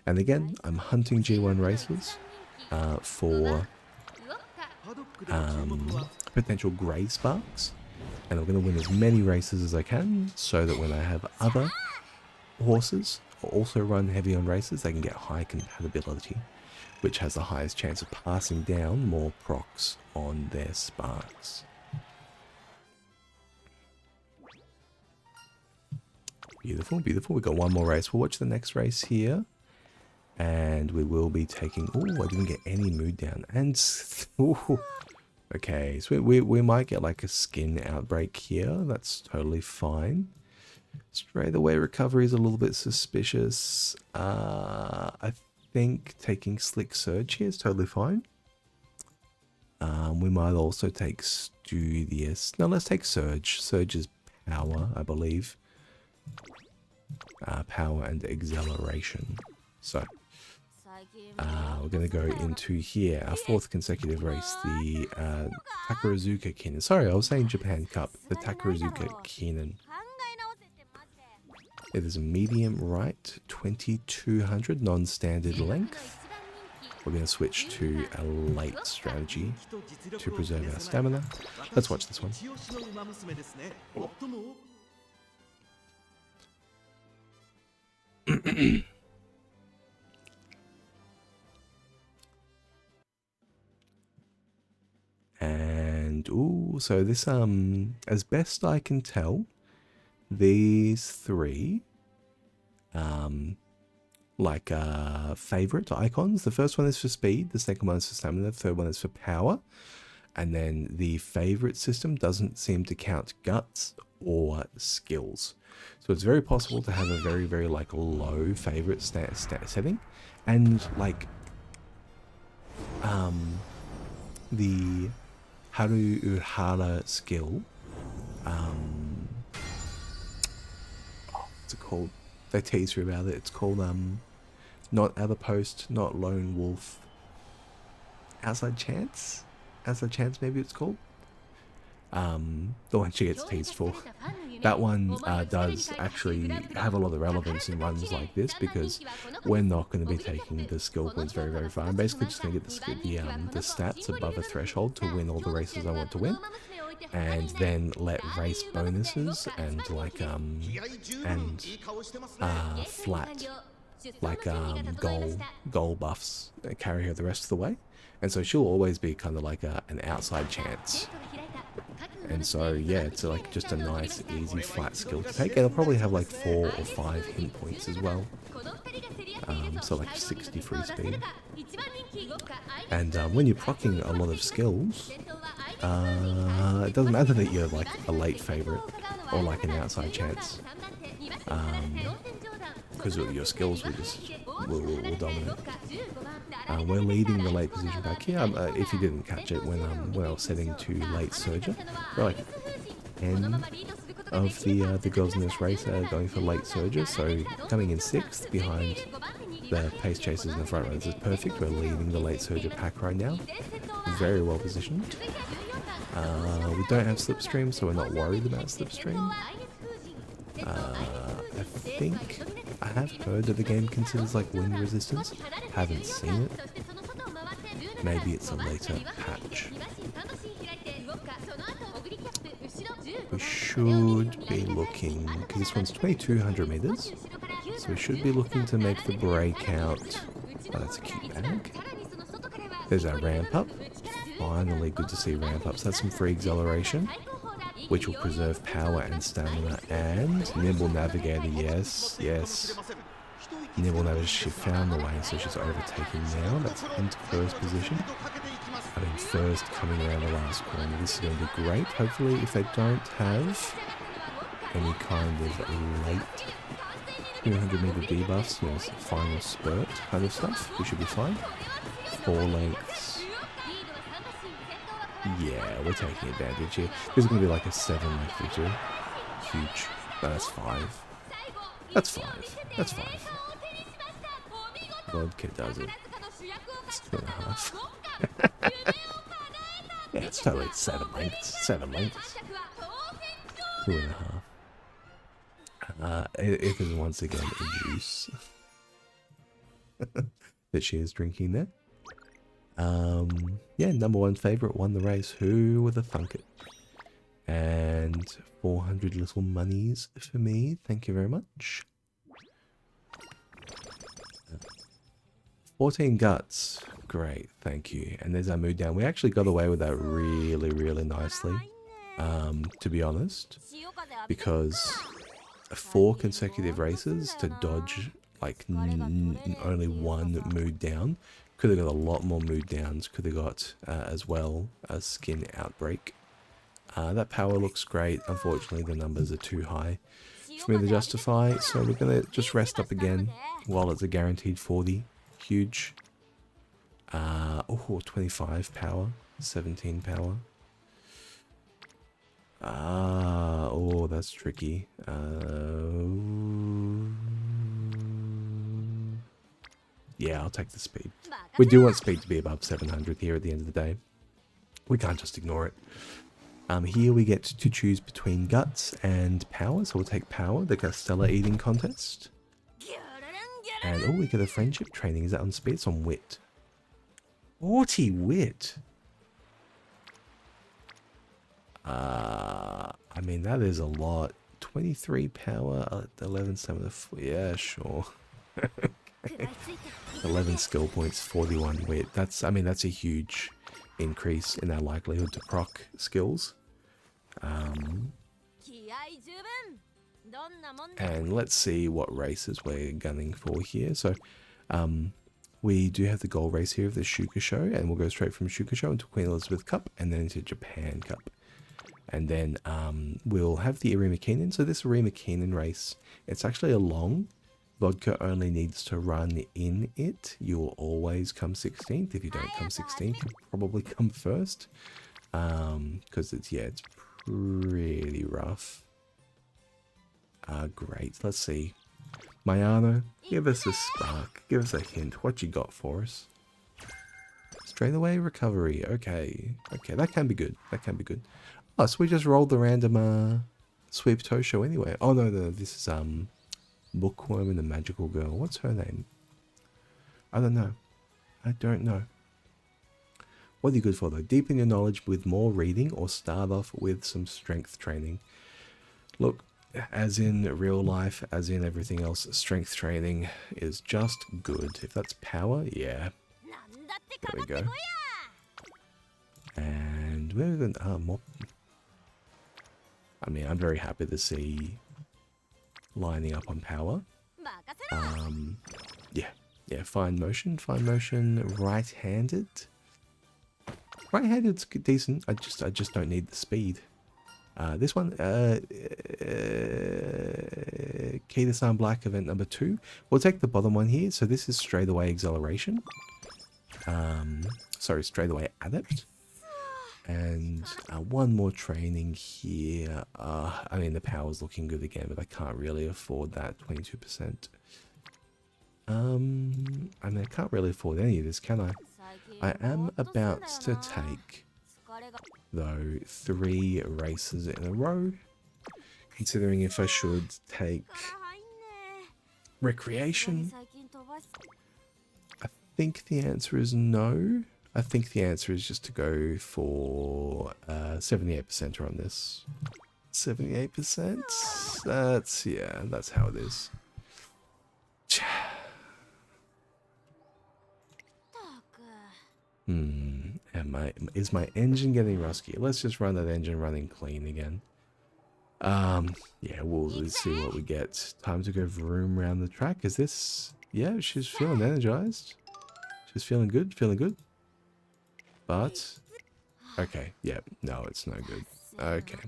And again, I'm hunting G1 races for potential grey sparks. And I'm going to win as many races as I can so that when I have other horses also run heavy on races, they can get high compatibility, which has the highest chance of passing down more procs on their sparks. Beautiful, beautiful. We've got one more race. We'll watch the next race here. And we will be taking... Oh, I didn't get any mood down. And... Ooh, okay, so we might get like a skin outbreak here. That's totally fine. Straight away recovery is a little bit suspicious. I think taking Slick Surge here is totally fine. We might also take Studious. No, let's take Surge. Surge is power, I believe. Power and acceleration. So, we're going to go into here, our 4th consecutive race, the Takarazuka Kinen. Sorry, I was saying Japan Cup, the Takarazuka Kinen. It is a medium right, 2200 non-standard length. We're going to switch to a late strategy to preserve our stamina. Let's watch this one. And, ooh, so this, as best I can tell, these 3, favorite icons. The first one is for speed, the second one is for stamina, the third one is for power. And then the favorite system doesn't seem to count guts or skills. So it's very possible to have a very, very, low favorite setting. And, the Haru Uhara skill, what's it called? They tease you about it. It's called, not Outpost, not Lone Wolf. Outside Chance? Outside Chance, maybe it's called? The one she gets teased for. That one does actually have a lot of relevance in runs like this, because we're not going to be taking the skill points very, very far. I'm basically just going to get the stats above a threshold to win all the races I want to win, and then let race bonuses and flat goal buffs carry her the rest of the way. And so she'll always be kind of like an outside chance. And so, yeah, it's just a nice, easy, flat skill to take. And it'll probably have 4 or 5 hint points as well. So 60 free speed. And when you're procking a lot of skills, it doesn't matter that you're a late favorite or an outside chance. Because your skills will dominate. We're leading the late position back here. If you didn't catch it when I was setting to late Surger, we're 10 of the girls in this race are going for late Surger, so coming in 6th behind the pace chasers and the front runners is perfect. We're leading the late Surger pack right now. Very well positioned. We don't have Slipstream, so we're not worried about Slipstream. I think I have heard that the game considers wind resistance. Haven't seen it. Maybe it's a later patch. We should be looking, because this one's 2200 meters, so we should be looking to make the breakout. Oh, that's a cute bag. There's our ramp up. Finally, good to see ramp ups. That's some free acceleration, which will preserve power and stamina. And Nimble Navigator, yes, yes. Nimble Navigator, she found the way, so she's overtaking now. That's into first position. I mean, first coming around the last corner. This is going to be great. Hopefully, if they don't have any kind of late 200 meter debuffs, final spurt kind of stuff, we should be fine. 4 lengths. Yeah, we're taking advantage here. This is going to be a 7-length victory. Huge. No, that's 5. That's 5. That's 5. Vodka does it. It's 2.5. Yeah, it's totally 7 lengths. 7 lengths. 2.5. It is once again a juice that she is drinking there. Yeah, number 1 favorite won the race. Who would have thunk it? And 400 little monies for me. Thank you very much. 14 guts. Great, thank you. And there's our mood down. We actually got away with that really, really nicely, to be honest, because 4 consecutive races to dodge only 1 mood down. Could have got a lot more mood downs. Could have got as well a skin outbreak. That power looks great. Unfortunately, the numbers are too high for me to justify. So we're going to just rest up again while it's a guaranteed 40. Huge. Oh, 25 power. 17 power. Ah, oh, that's tricky. Yeah, I'll take the speed. We do want speed to be above 700 here at the end of the day. We can't just ignore it. Here we get to choose between guts and power, so we'll take power, the Gastella eating contest. And oh, we get a friendship training. Is that on speed? It's on wit. 40 wit. I mean, that is a lot. 23 power, 11 stamina. Yeah, sure. 11 skill points, 41 wit. That's, I mean, that's a huge increase in our likelihood to proc skills. And let's see what races we're gunning for here. So, we do have the gold race here of the Shukusho, and we'll go straight from Shukusho into Queen Elizabeth Cup, and then into Japan Cup. And then we'll have the Irima Keenan. So this Irima Keenan race, it's actually a long. Vodka only needs to run in it. You'll always come 16th. If you don't come 16th, you'll probably come first. Because it's, yeah, it's pretty rough. Great. Let's see. Mayano, give us a spark. Give us a hint. What you got for us? Straight away recovery. Okay. Okay, that can be good. That can be good. Oh, so we just rolled the random sweep Tosho anyway. Oh, no, no, this is Bookworm and the Magical Girl. What's her name? I don't know. I don't know. What are you good for, though? Deepen your knowledge with more reading or start off with some strength training. Look, as in real life, as in everything else, strength training is just good. If that's power, yeah. There we go. And we're going to... more... I mean, I'm very happy to see lining up on power. Yeah, fine motion, right-handed. Right-handed's decent. I just don't need the speed. This one, Kata-san Black event number 2. We'll take the bottom one here. So this is straight away acceleration. Sorry, straight away adept. And one more training here. I mean, the power's looking good again, but I can't really afford that 22%. I mean, I can't really afford any of this, can I? I am about to take, though, 3 races in a row. Considering if I should take recreation. I think the answer is no. I think the answer is just to go for 78% on this. 78%? That's, yeah, that's how it is. Is my engine getting rusty? Let's just run that engine running clean again. Yeah, we'll see what we get. Time to go vroom around the track. Is this... Yeah, she's feeling energized. She's feeling good, But... Okay, yeah, no, it's no good. Okay.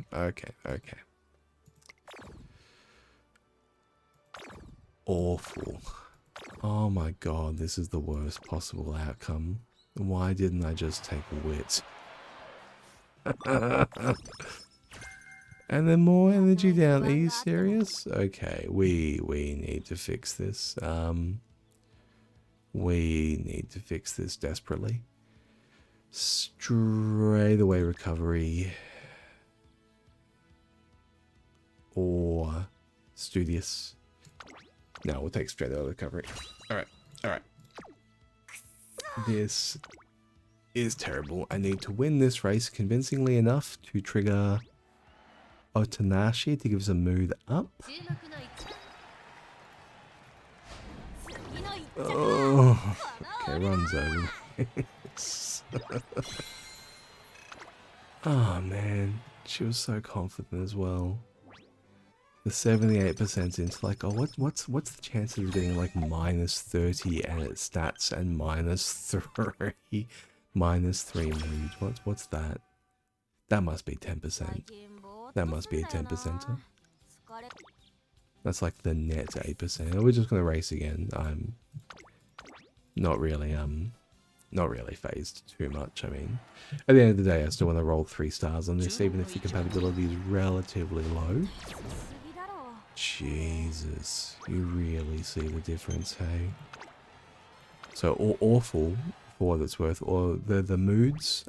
Awful. Oh my god, this is the worst possible outcome. Why didn't I just take wit? And then more energy down. Are you serious? Okay, we need to fix this. We need to fix this desperately. Straight away recovery. Or studious. No, we'll take straight away recovery. Alright. This is terrible. I need to win this race convincingly enough to trigger Otanashi to give us a mood up. Oh, okay, runs over. Oh man, she was so confident as well. The 78% into like, oh, what's the chances of getting like -30 and its stats and -3, -3 mood? What's that? That must be 10%. That must be a 10%er. That's like the net 8%. We're just gonna race again. I'm not really not really phased too much. I mean, at the end of the day, I still want to roll 3 stars on this, even if the compatibility is relatively low. Jesus, you really see the difference, hey? So awful, for what it's worth, or the moods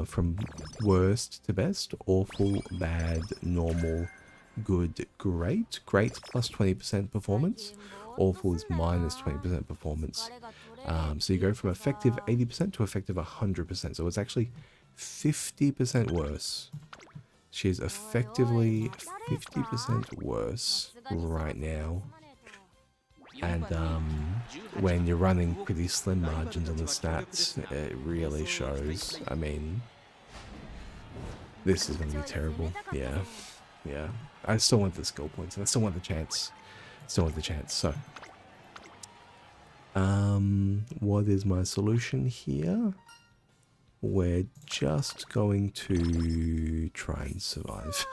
from worst to best: awful, bad, normal, good, great. Great plus 20% performance. Awful is minus 20% performance. So you go from effective 80% to effective 100%. So it's actually 50% worse. She's effectively 50% worse right now. And when you're running pretty slim margins on the stats, it really shows. I mean, this is going to be terrible. Yeah. Yeah. I still want the skill points, and I still want the chance. Still want the chance. So, what is my solution here? We're just going to try and survive.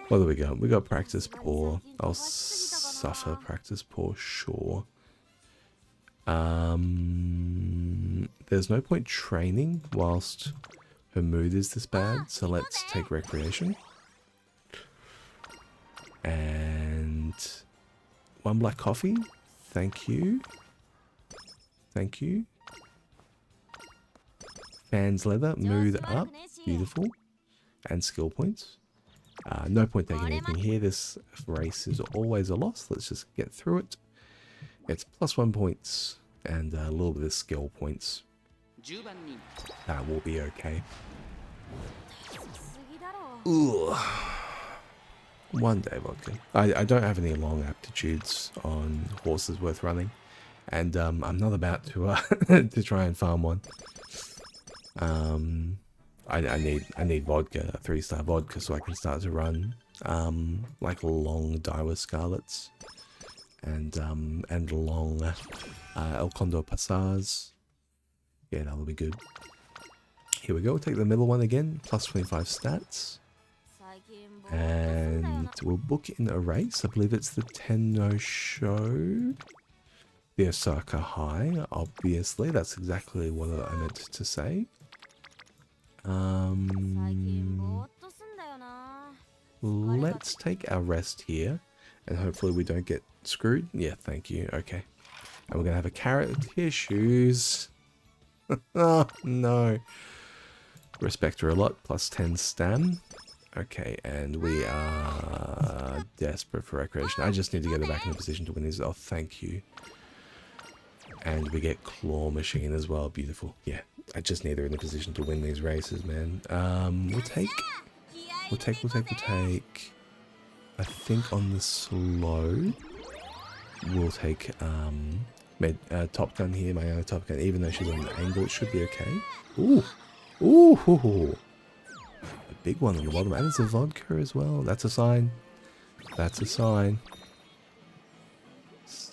What do we got? We got practice poor. I'll suffer practice poor, sure. There's no point training whilst her mood is this bad, so let's take recreation. And 1 black coffee. Thank you. Thank you. Fans leather, mood up. Beautiful. And skill points. No point taking anything here. This race is always a loss. Let's just get through it. It's +1 points and a little bit of skill points. That will be okay. Ugh. 1 day vodka. I don't have any long aptitudes on horses worth running, and I'm not about to to try and farm one. I need vodka, a 3-star vodka, so I can start to run like long Daiwa Scarlets and long El Condor Passars. Yeah, that'll be good. Here we go. We'll take the middle one again, +25 stats. And we'll book in a race. I believe it's the Tenno Show. The Osaka High, obviously. That's exactly what I meant to say. Let's take our rest here. And hopefully we don't get screwed. Yeah, thank you. Okay. And we're going to have a carrot tissues. Oh, no. Respect her a lot. +10 stam. Okay, and we are desperate for recreation. I just need to get her back in a position to win these. Oh, thank you. And we get Claw Machine as well. Beautiful. Yeah, I just need her in a position to win these races, man. We'll take. I think on the slow, we'll take Top Gun here, my Top Gun. Even though she's on the angle, it should be okay. Ooh, ooh. A big one on the bottom, and it's a vodka as well. That's a sign. That's a sign.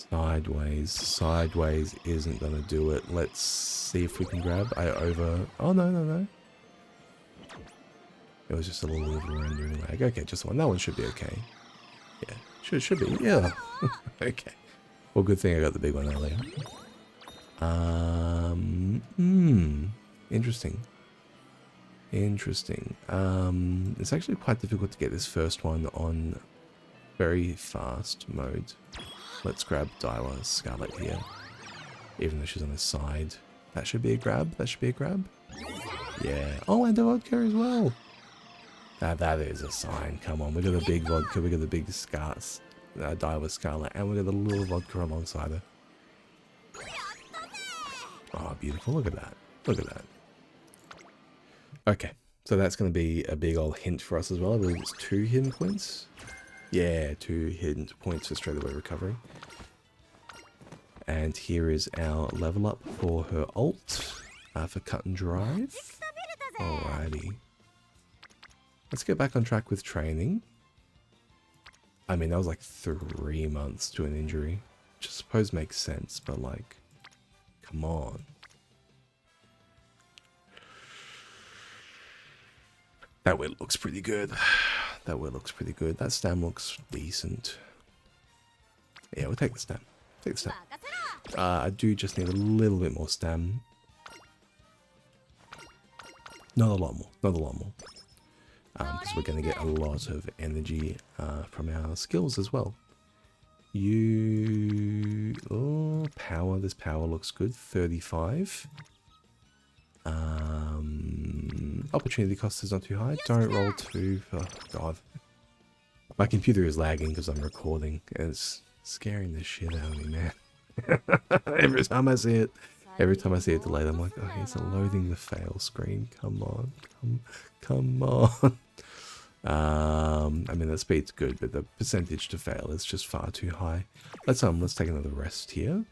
Sideways isn't gonna do it. Let's see if we can grab. Oh no. It was just a little bit of a rendering lag. Okay, just one. That one should be okay. Yeah, should be. Yeah. Okay. Well, good thing I got the big one earlier. Interesting. It's actually quite difficult to get this first one on very fast mode. Let's grab Daiwa Scarlet here. Even though she's on the side. That should be a grab. Yeah. Oh, and the vodka as well. That is a sign. Come on. We got a big vodka. We got the big Daiwa Scarlet. And we got the little vodka alongside her. Oh, beautiful. Look at that. Okay. So that's going to be a big old hint for us as well. I believe it's 2 hidden points. Yeah, 2 hidden points for straight away recovery. And here is our level up for her ult for cut and drive. Alrighty. Let's get back on track with training. I mean, that was like 3 months to an injury, which I suppose makes sense, but like, come on. That wit looks pretty good. That stam looks decent. Yeah, we'll take the stam. I do just need a little bit more stam. Not a lot more. Not a lot more. Because we're going to get a lot of energy from our skills as well. Oh, power. This power looks good. 35. Opportunity cost is not too high. Don't roll too. Oh, God. My computer is lagging because I'm recording. It's scaring the shit out of me, man. Every time I see it delayed, I'm like, oh, it's loading the fail screen. Come on. Come on. I mean, the speed's good, but the percentage to fail is just far too high. Let's take another rest here.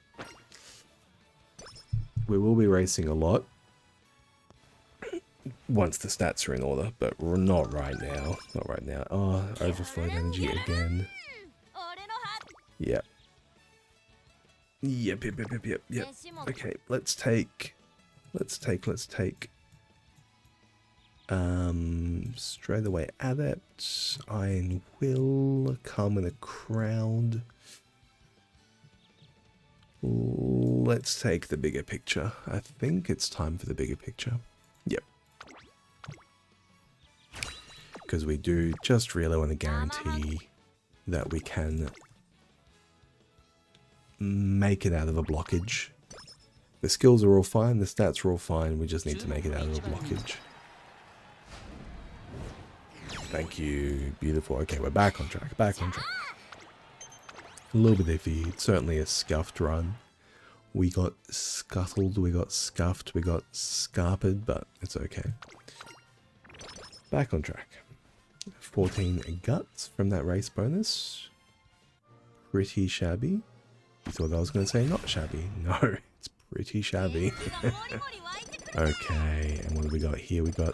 We will be racing a lot once the stats are in order, but we're not right now. Not right now. Oh, overflowed energy again. Yep. Yep. Okay, let's take. Straight away adept. Iron will come in a crowd. Let's take the bigger picture. I think it's time for the bigger picture. Yep. Because we do just really want to guarantee that we can make it out of a blockage. The skills are all fine, the stats are all fine, we just need to make it out of a blockage. Thank you, beautiful. Okay, we're back on track, A little bit iffy, certainly a scuffed run. We got scuttled, we got scuffed, we got scarpered, but it's okay. Back on track. 14 guts from that race bonus. Pretty shabby. You thought I was going to say not shabby. No, it's pretty shabby. Okay, and what do we got here? We got...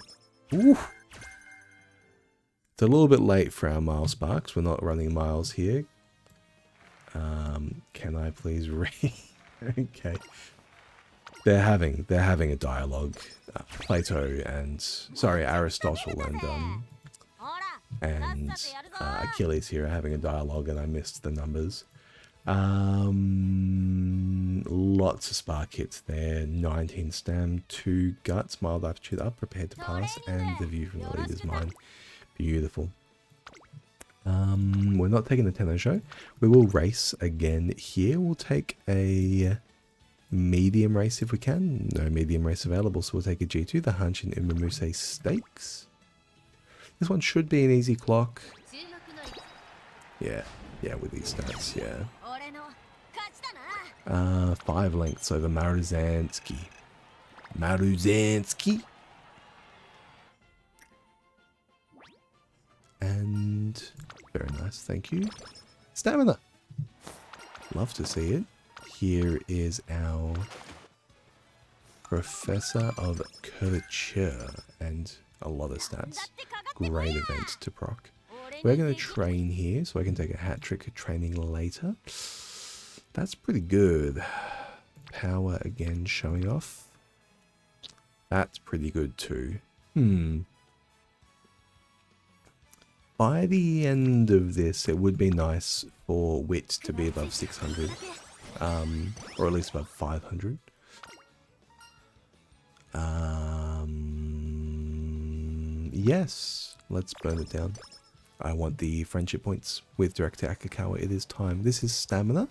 Ooh! It's a little bit late for our mile sparks. We're not running miles here. Can I please read? Okay. They're having a dialogue. Plato and... Sorry, Aristotle and Achilles here are having a dialogue, and I missed the numbers. Lots of spark hits there. 19 stam, 2 guts, mild aptitude up, prepared to pass, and the view from the leader's mind. Beautiful. We're not taking the tenno show. We will race again here. We'll take a medium race if we can. No medium race available, so we'll take a G2, the Hanshin Umamusume Stakes. This one should be an easy clock. Yeah, with these stats, yeah. 5 lengths over Maruzhansky. And very nice, thank you. Stamina. Love to see it. Here is our Professor of Curvature and a lot of stats. Great event to proc. We're going to train here so I can take a hat trick of training later. That's pretty good. Power again showing off. That's pretty good too. By the end of this, it would be nice for wit to be above 600. Or at least above 500. Yes, let's burn it down. I want the friendship points with Director Akakawa. It is time. This is stamina.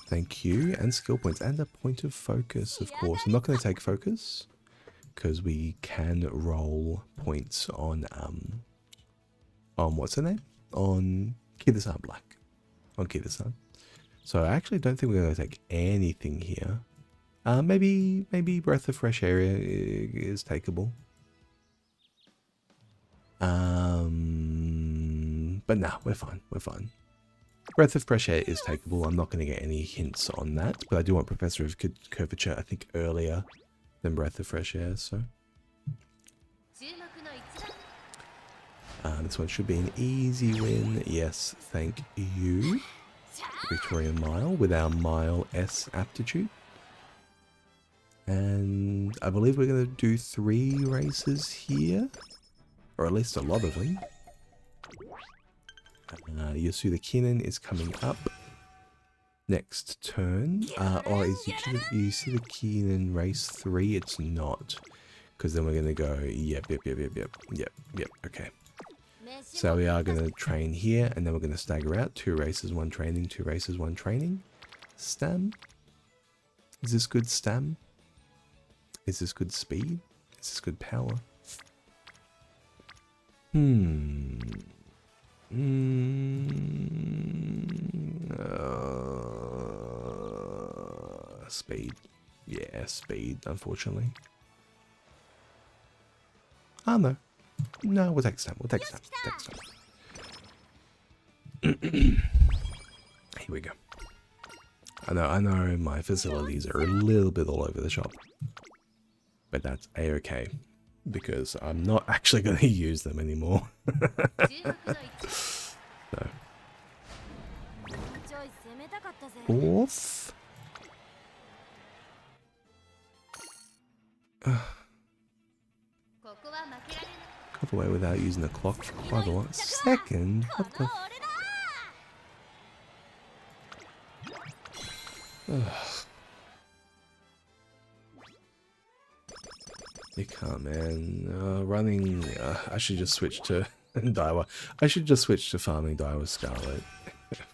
Thank you. And skill points. And a point of focus, of course. I'm not going to take focus because we can roll points on what's her name? On Kida-san Black. On Kida-san. So I actually don't think we're going to take anything here. Maybe Breath of Fresh Air is takeable. But nah, we're fine. Breath of Fresh Air is takeable. I'm not going to get any hints on that, but I do want Professor of Curvature, I think, earlier than Breath of Fresh Air, so. This one should be an easy win. Yes, thank you. Victoria Mile with our Mile S aptitude. And I believe we're going to do 3 races here. Or at least a lot of them. Yasuda Kinen is coming up. Next turn. Oh, is you see the key in race 3? It's not. Because then we're going to go, yep. Okay. So we are going to train here, and then we're going to stagger out. 2 races, 1 training, 2 races, 1 training. Stam. Is this good stam? Is this good speed? Is this good power? Speed. Yeah, speed, unfortunately. Oh, no. No, we'll take stam. We'll take stam. Here we go. I know my facilities are a little bit all over the shop. But that's a-okay. Because I'm not actually going to use them anymore. So. Off. Got away without using the clock for quite a while. Second? What the... You can't, man. Running... I should just switch to Daiwa. I should just switch to farming Daiwa Scarlet.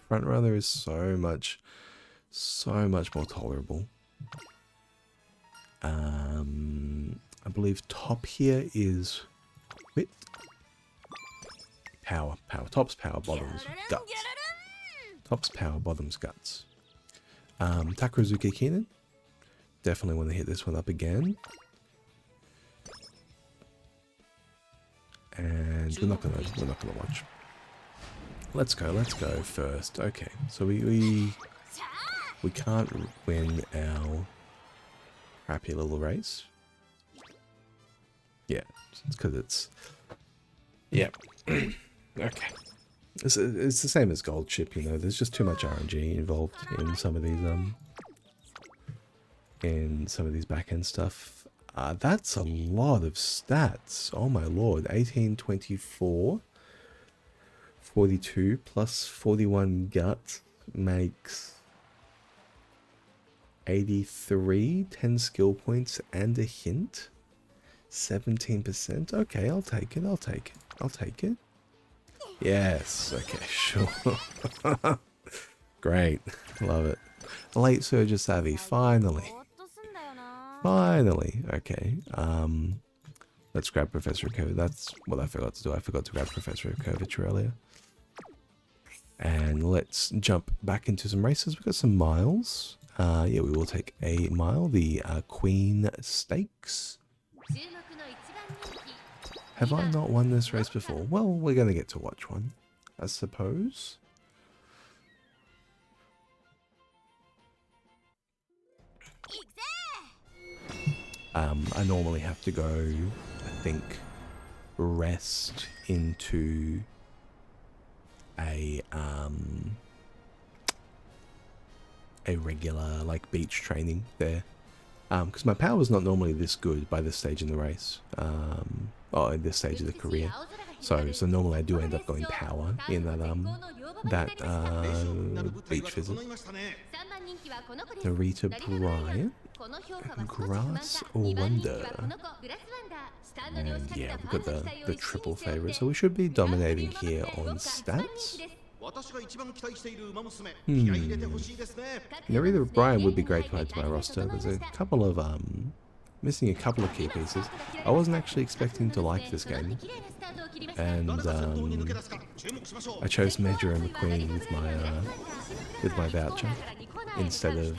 Front runner is so much more tolerable. I believe top here is wit. Power. Top's power, bottom's guts. Top's power, bottom's guts. Takurozuki Keenan. Definitely want to hit this one up again. And we're not gonna watch. Let's go first. Okay, so we can't win our crappy little race. Yeah, it's because it's... Yeah. Okay. It's the same as gold chip, you know. There's just too much RNG involved in some of these back-end stuff. That's a lot of stats. Oh my lord. 18, 24, 42 plus 41 gut makes 83, 10 skill points and a hint. 17%. Okay, I'll take it. Yes. Okay, sure. Great. Love it. Late Surge of Savvy. Finally. Okay. Let's grab Professor Curvature. That's what I forgot to do. I forgot to grab Professor Curvature earlier. And let's jump back into some races. We've got some miles. Yeah, we will take a mile. The Queen Stakes. Have I not won this race before? Well, we're going to get to watch one, I suppose. I normally have to go, I think, rest into a regular, like, beach training there. Because my power is not normally this good by this stage in the race. Or at this stage of the career. So normally I do end up going power in that beach visit. Narita Bryant, Grass or Wonder. And yeah, we've got the triple favorite, so we should be dominating here on stats. Narita Bryant would be great to add to my roster. There's a couple of missing a couple of key pieces. I wasn't actually expecting to like this game, and I chose Major and McQueen with my voucher instead of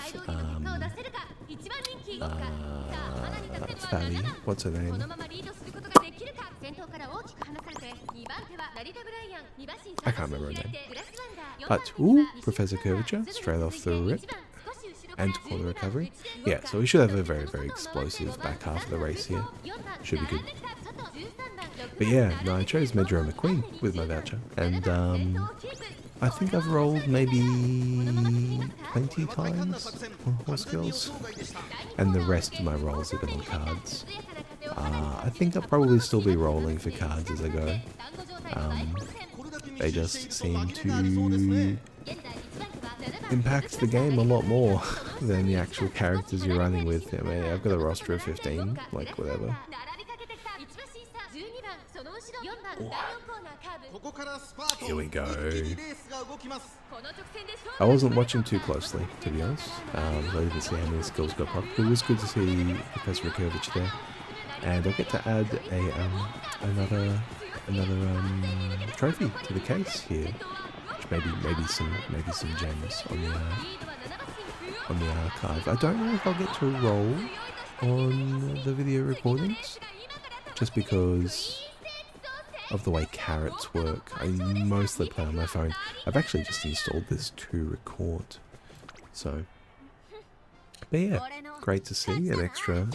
Fabi. What's her name? I can't remember her name. But ooh, Professor Curvature straight off the rip. And corner recovery. Yeah, so we should have a very, very explosive back half of the race here. Should be good. But yeah, no, I chose Medra McQueen with my voucher. And I think I've rolled maybe 20 times on Horse Girls. And the rest of my rolls have been on cards. I think I'll probably still be rolling for cards as I go. They just seem to impacts the game a lot more than the actual characters you're running with. I mean, I've got a roster of 15, like whatever. Here we go. I wasn't watching too closely, to be honest. So I didn't see how many skills got popped. But it was good to see Professor Rakovich there. And I'll get to add a another trophy to the case here. Which maybe some gems on the archive. I don't know if I'll get to roll on the video recordings, just because of the way carrots work. I mostly play on my phone. I've actually just installed this to record. So, but yeah, great to see an extra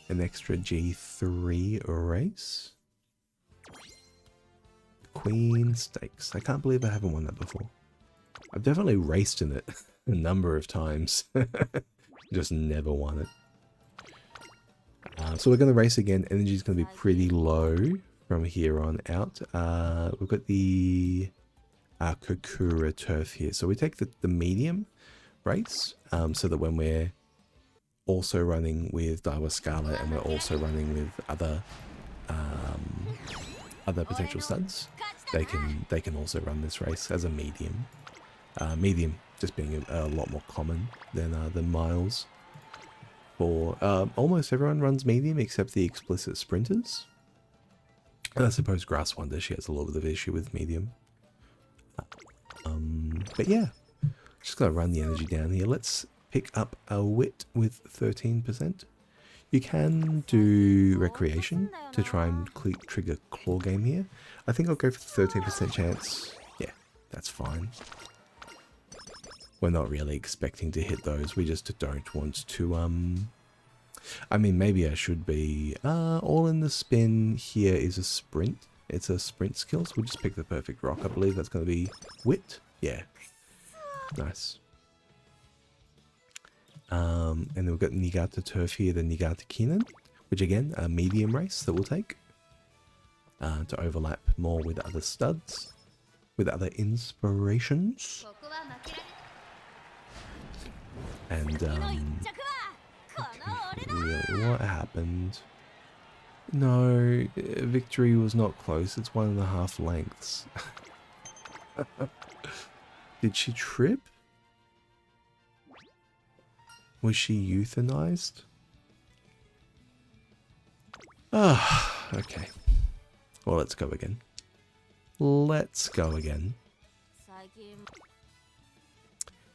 G3 race. Queen Stakes. I can't believe I haven't won that before. I've definitely raced in it a number of times. Just never won it. So we're going to race again. Energy is going to be pretty low from here on out. We've got the Kokura turf here. So we take the medium race, so that when we're also running with Daiwa Scarlet and we're also running with other potential studs, they can also run this race as a medium. Medium just being a lot more common than miles. For almost everyone runs medium except the explicit sprinters. And I suppose Grass Wonder, she has a little bit of issue with medium. But yeah, just gotta run the energy down here. Let's pick up a wit with 13%. You can do recreation to try and trigger claw game here. I think I'll go for the 13% chance. Yeah, that's fine. We're not really expecting to hit those. We just don't want to, I mean, maybe I should be, all in the spin here is a sprint. It's a sprint skill, so we'll just pick the perfect rock. I believe that's going to be wit. Yeah. Nice. And then we've got Niigata Turf here, the Niigata Kinan, which again, a medium race that we'll take to overlap more with other studs, with other inspirations. And, really, what happened? No, victory was not close. It's 1.5 lengths. Did she trip? Was she euthanized? Ah, okay. Well, let's go again. Let's go again.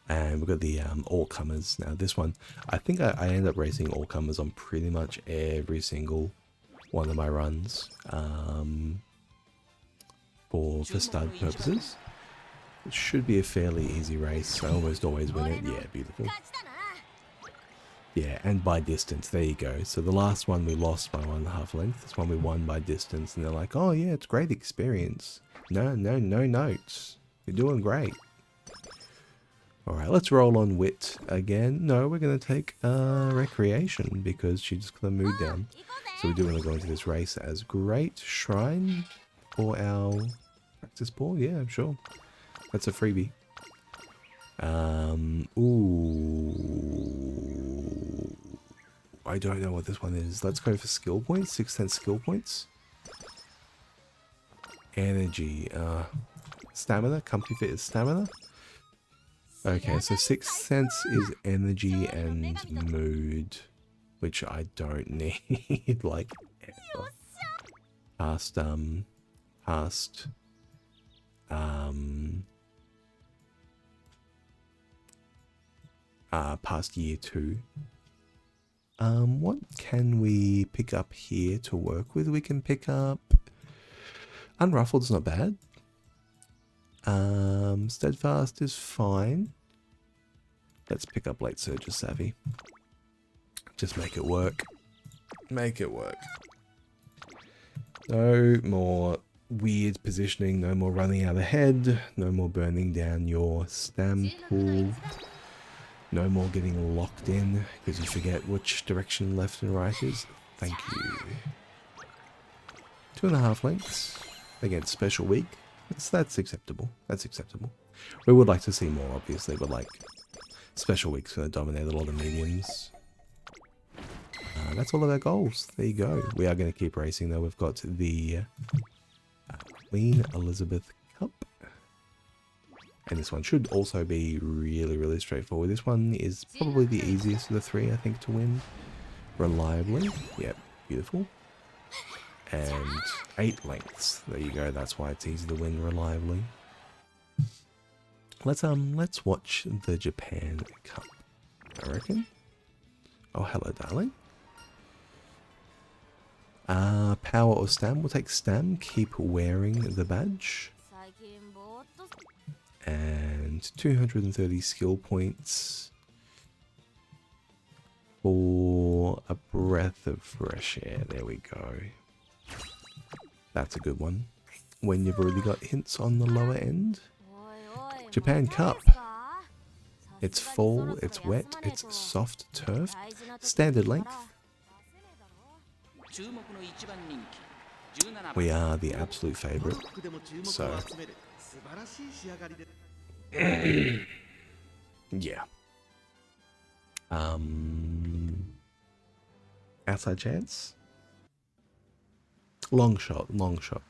And we've got the all-comers. Now this one, I think I end up racing all-comers on pretty much every single one of my runs for stud purposes. It should be a fairly easy race. I almost always win it. Yeah, beautiful. Yeah, and by distance, there you go. So the last one we lost by 1.5 lengths. This one we won by distance, and they're like, oh yeah, it's great experience. No notes. You're doing great. Alright, let's roll on wit again. No, we're going to take recreation because she just got the mood down. So we do want to go into this race as great shrine for our practice ball. Yeah, I'm sure. That's a freebie. Ooh. I don't know what this one is. Let's go for skill points. 6 skill points. Energy. Stamina. Comfy Fit is stamina. Okay, so 6 cents is energy and mood, which I don't need, like, ever. Past year 2. What can we pick up here to work with? We can pick up Unruffled's not bad. Steadfast is fine. Let's pick up Late Surge Savvy. Just make it work. Make it work. No more weird positioning, no more running out ahead, no more burning down your stam pool, no more getting locked in because you forget which direction left and right is. Thank you. 2.5 lengths against Special Week. That's acceptable. That's acceptable. We would like to see more, obviously, but like special week's going to dominate a lot of mediums. That's all of our goals. There you go. We are going to keep racing though. We've got the Queen Elizabeth Cup. And this one should also be really, really straightforward. This one is probably the easiest of the three, I think, to win reliably. Yep, beautiful. And 8 lengths. There you go. That's why it's easy to win reliably. Let's watch the Japan Cup, I reckon. Oh, hello, darling. Power or stam? We'll take stam. Keep wearing the badge. And 230 skill points for a breath of fresh air. There we go. That's a good one. When you've already got hints on the lower end. Japan Cup. It's fall, it's wet, it's soft turf, standard length. We are the absolute favourite, so yeah. Outside chance? Long shot, long shot.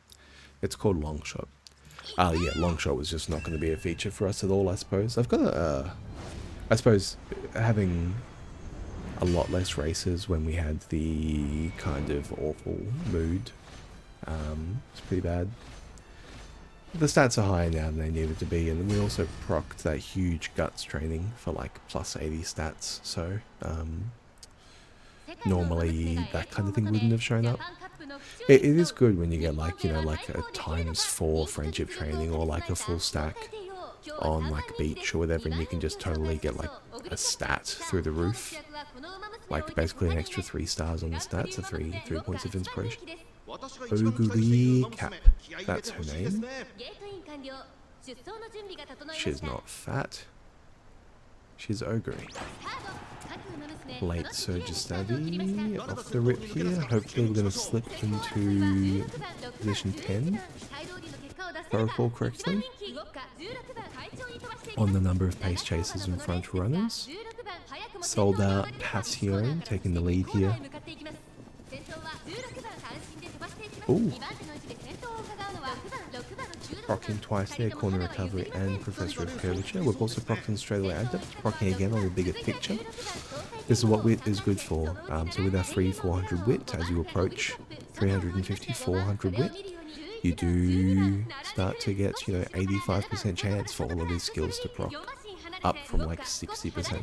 It's called long shot. Yeah, long shot was just not going to be a feature for us at all, I suppose. I've got a, I suppose, having a lot less races when we had the kind of awful mood. It's pretty bad. The stats are higher now than they needed to be, and we also procced that huge guts training for like plus 80 stats, so normally that kind of thing wouldn't have shown up. It is good when you get like, you know, like a ×4 friendship training or like a full stack on like beach or whatever, and you can just totally get like a stat through the roof. Like basically an extra 3 stars on the stats, so 3 points of inspiration. Oguri Cap, that's her name. She's not fat. She's Oguri. Late Surge Study off the rip here. Hopefully we're going to slip into position 10, if I recall correctly, on the number of pace chasers and front runners. Soldat Passion taking the lead here. Ooh. Procking twice there, corner recovery and Professor of Curvature. We've also procced straight away Adept, procking again on the bigger picture. This is what wit is good for. So with our free 400 wit, as you approach 350, 400 wit, you do start to get, you know, 85% chance for all of these skills to proc, up from like 60%.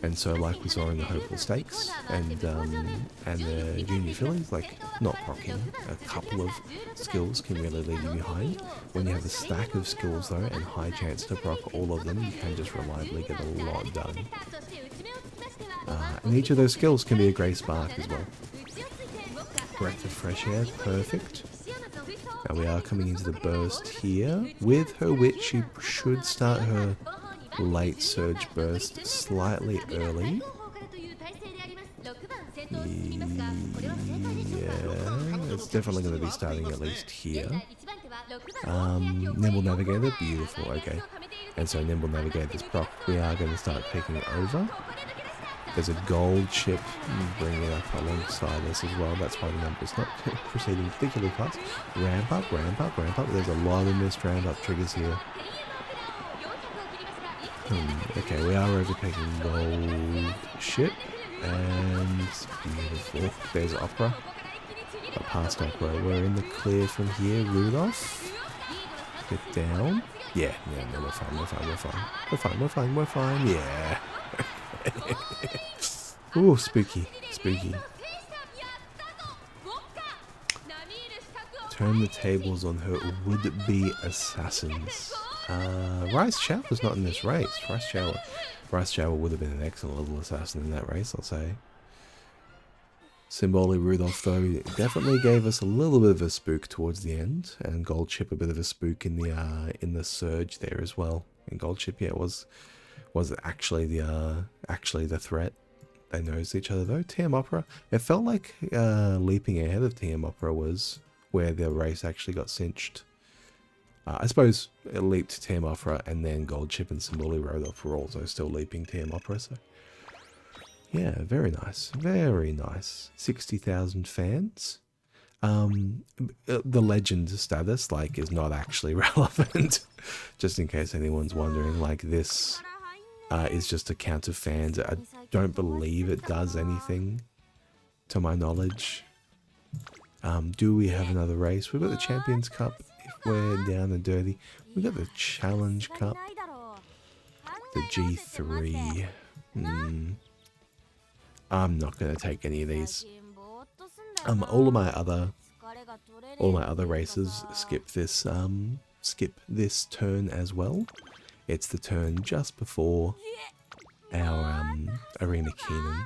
And so, like we saw in the Hopeful Stakes and the Junior Fillies, like not proccing a couple of skills can really leave you behind. When you have a stack of skills though and high chance to proc all of them, you can just reliably get a lot done. And each of those skills can be a grey spark as well. Breath of fresh air, perfect. Now we are coming into the burst here. With her wit, she should start her late surge burst slightly early. Yeah, it's definitely going to be starting at least here. Nimble Navigator, beautiful, okay. And so Nimble Navigator's proc, we are going to start taking over. There's a gold chip bringing up alongside us as well. That's why the number's not proceeding particularly fast. Ramp up, ramp up, ramp up. There's a lot of missed ramp up triggers here. Okay, we are overtaking gold ship, and beautiful. There's Opera. Past Opera. We're in the clear from here. Rudolph. Get down. Yeah, no, we're fine, we're fine, we're fine. We're fine, we're fine, we're fine, yeah. Ooh, spooky, spooky. Turn the tables on her would-be assassins. Rice Shower's not in this race. Rice Shower would have been an excellent little assassin in that race, I'll say. Symboli Rudolph, though, definitely gave us a little bit of a spook towards the end, and Gold Chip a bit of a spook in the surge there as well. And Gold Chip, yeah, was actually the threat. They nosed each other though. TM Opera, it felt like leaping ahead of TM Opera was where the race actually got cinched. I suppose it leaped Team Opera, and then Gold Chip and Symboli Rodolph were also still leaping Team Opera. So yeah, very nice, very nice. 60,000 fans. The legend status like is not actually relevant. Just in case anyone's wondering, like this is just a count of fans. I don't believe it does anything, to my knowledge. Do we have another race? We've got the Champions Cup. If we're down and dirty, we've got the Challenge Cup, the G3. I'm not going to take any of these. All of my other races skip this turn as well. It's the turn just before our Arena Keenan.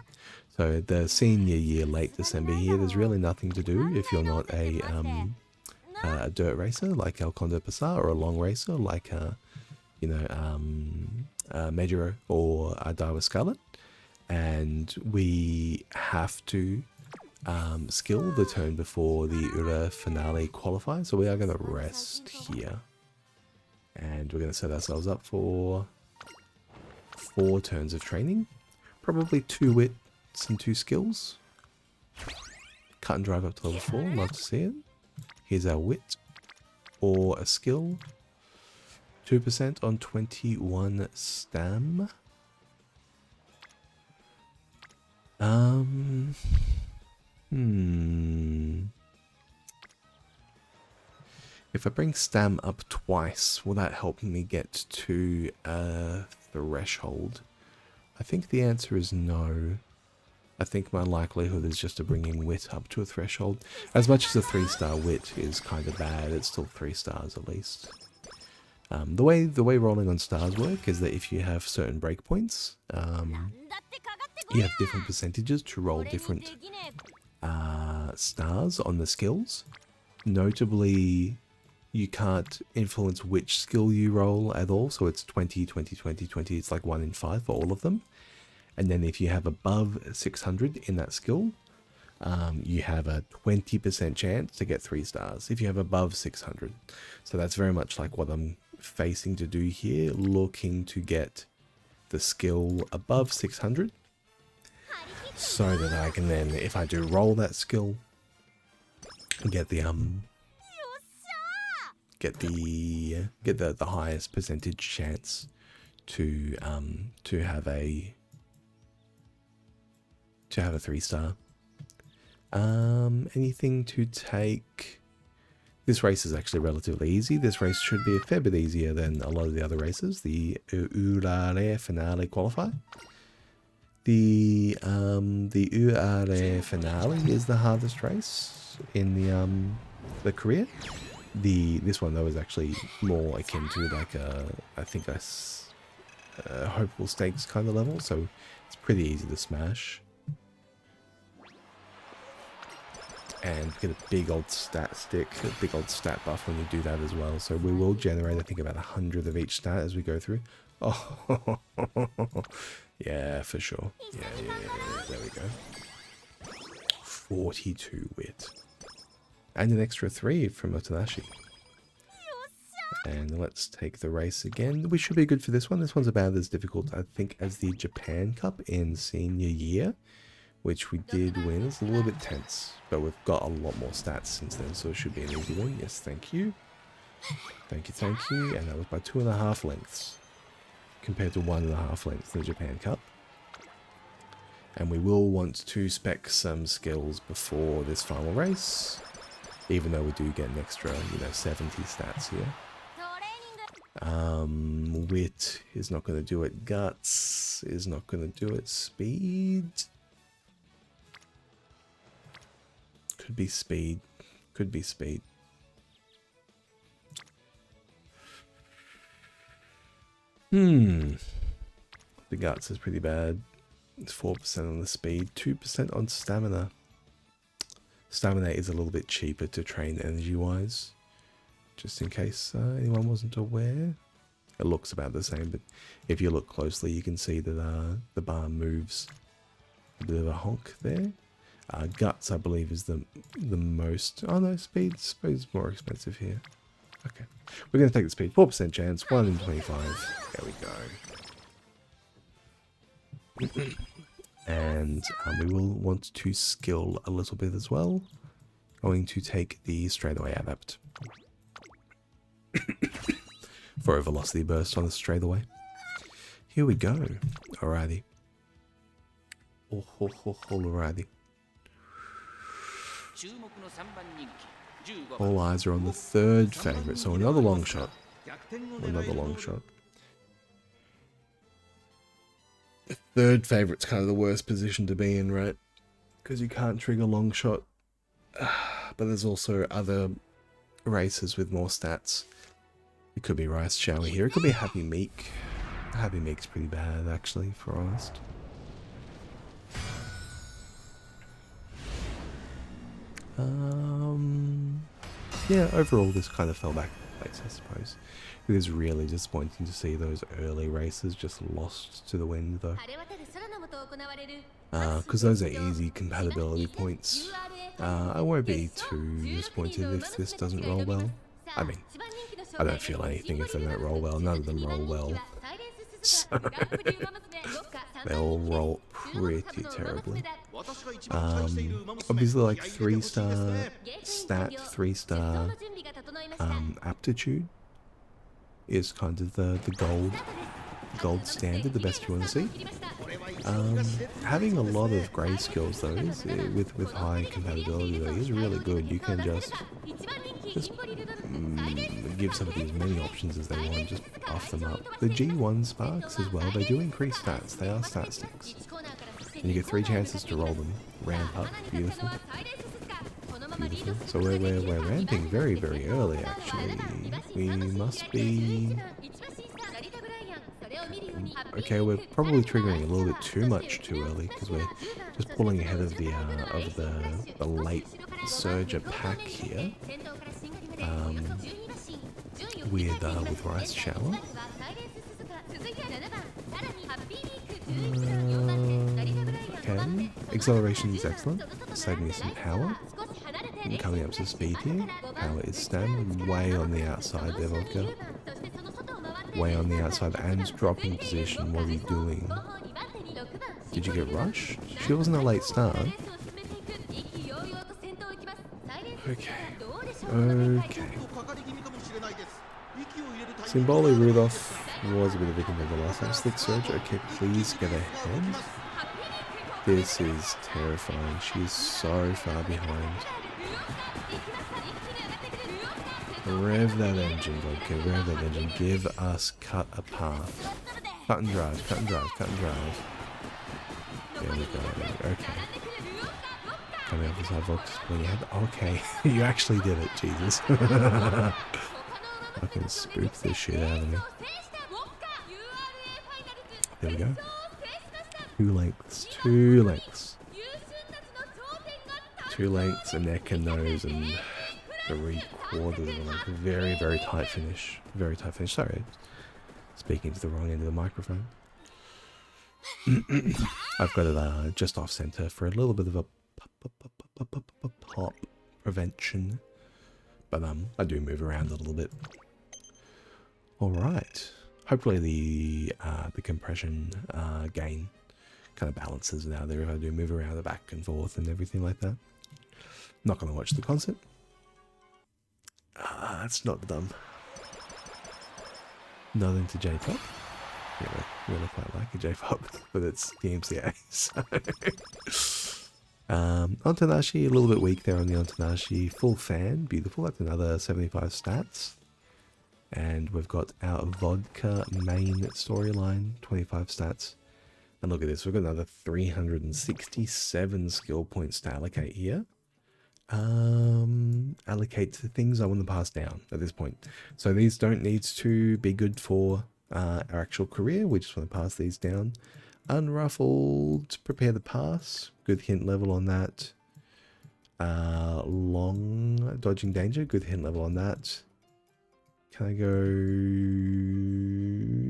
So the senior year, late December here, there's really nothing to do if you're not a dirt racer like El Condor Pasar, or a long racer like Major or Daiwa Scarlet. And we have to skill the turn before the Ura finale qualifies. So we are going to rest here. And we're going to set ourselves up for 4 turns of training. Probably 2 wits and 2 skills. Cut and drive up to level 4. Love to see it. Here's our wit. Or a skill. 2% on 21 stam. If I bring stam up twice, will that help me get to a threshold? I think the answer is no. I think my likelihood is just to bring in wit up to a threshold. As much as a 3-star wit is kind of bad, it's still 3 stars at least. The way rolling on stars work is that if you have certain breakpoints, you have different percentages to roll different stars on the skills. Notably, you can't influence which skill you roll at all, so it's 20, 20, 20, 20. It's like 1 in 5 for all of them. And then if you have above 600 in that skill, you have a 20% chance to get 3 stars if you have above 600. So that's very much like what I'm facing to do here, looking to get the skill above 600, so that I can then, if I do roll that skill, get the highest percentage chance to have a 3-star. Anything to take? This race is actually relatively easy. This race should be a fair bit easier than a lot of the other races. The Urare Finale Qualifier. The Urare Finale is the hardest race in the career. This one though is actually more akin to like I think a hopeful stakes kind of level, so it's pretty easy to smash. And get a big old stat stick, a big old stat buff when you do that as well. So we will generate, I think, about 100 of each stat as we go through. Oh, yeah, for sure. Yeah, there we go. 42 wit. And an extra 3 from Otanashi. And let's take the race again. We should be good for this one. This one's about as difficult, I think, as the Japan Cup in senior year, which we did win. It's a little bit tense, but we've got a lot more stats since then, so it should be an easy win. Yes, thank you. Thank you, thank you. And that was by 2.5 lengths, compared to 1.5 lengths in the Japan Cup. And we will want to spec some skills before this final race, even though we do get an extra, 70 stats here. Wit is not going to do it. Guts is not going to do it. Speed. Could be speed. Could be speed. The guts is pretty bad. It's 4% on the speed, 2% on stamina. Stamina is a little bit cheaper to train energy-wise. Just in case anyone wasn't aware. It looks about the same, but if you look closely, you can see that the bar moves a bit of a honk there. Guts, I believe, is the most... Oh no, speed's more expensive here. Okay. We're going to take the speed. 4% chance. 1 in 25. There we go. And we will want to skill a little bit as well. Going to take the straightaway adapt. For a velocity burst on the straightaway. Here we go. Alrighty. Alrighty. All eyes are on the third favourite, so another long shot. Another long shot. The third favourite's kind of the worst position to be in, right? Because you can't trigger long shot. But there's also other races with more stats. It could be Rice Shower here. It could be Happy Meek. Happy Meek's pretty bad, actually, for honest. Yeah, overall this kind of fell back in place, I suppose. It is really disappointing to see those early races just lost to the wind, though. Because those are easy compatibility points. I won't be too disappointed if this doesn't roll well. I mean, I don't feel anything if they don't roll well. None of them roll well. So they all roll pretty terribly. Obviously, like 3-star stat, 3-star aptitude is kind of the gold standard, the best you want to see. Having a lot of grey skills though is with high compatibility though is really good. You can just give somebody as many options as they want, just buff them up. The G1 sparks as well, they do increase stats, they are stat sticks. And you get 3 chances to roll them. Ramp up, beautiful. Beautiful. So we're ramping very, very early actually. We must be... Okay, we're probably triggering a little bit too much too early because we're just pulling ahead of the late Surger pack here. With Rice Shower. Okay, acceleration is excellent, saving us some power. And coming up to speed here. Power is stand, way on the outside there, Vodka. Way on the outside and dropping position. What are you doing? Did you get rushed? She wasn't a late start. Okay. Okay. Symboli Rudolph was a bit of a contender last time. Slick Surge. Okay, please get ahead. This is terrifying. She's so far behind. Rev that engine, Vodka. Rev that engine. Give us cut a path. Cut and drive, cut and drive, cut and drive. There we go. Okay. Coming off the side, Vodka's pulling ahead. Okay. You actually did it, Jesus. Fucking spook this shit out of me. There we go. 2 lengths. 2 lengths. 2 lengths, a neck and nose, and 3/4 of a very, very tight finish. Very tight finish. Sorry. Speaking to the wrong end of the microphone. I've got it just off center for a little bit of a pop prevention. But I do move around a little bit. Alright. Hopefully the compression gain kind of balances now there if I do move around the back and forth and everything like that. Not going to watch the concert. It's not done. Nothing to J-pop. Really quite like a J-pop, but it's the MCA. So. Ontanashi, a little bit weak there on the Ontanashi. Full fan, beautiful. That's another 75 stats. And we've got our Vodka main storyline, 25 stats. And look at this, we've got another 367 skill points to allocate here. Allocate to things I want to pass down at this point. So these don't need to be good for our actual career. We just want to pass these down. Unruffled, prepare the pass. Good hint level on that. Long, dodging danger. Good hint level on that. Can I go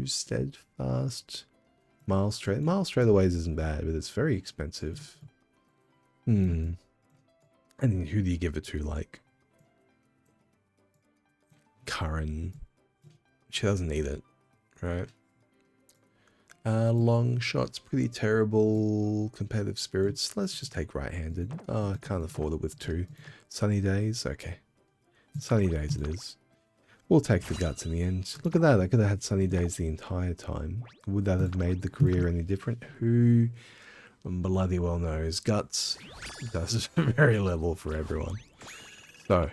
steadfast? Miles straightaways isn't bad, but it's very expensive. And who do you give it to, like? Curran. She doesn't need it, right? Long shots, pretty terrible. Competitive spirits. Let's just take right-handed. Oh, I can't afford it with 2. Sunny days. Okay. Sunny days it is. We'll take the guts in the end. Look at that. I could have had sunny days the entire time. Would that have made the career any different? Who bloody well knows. Guts does very level for everyone. So,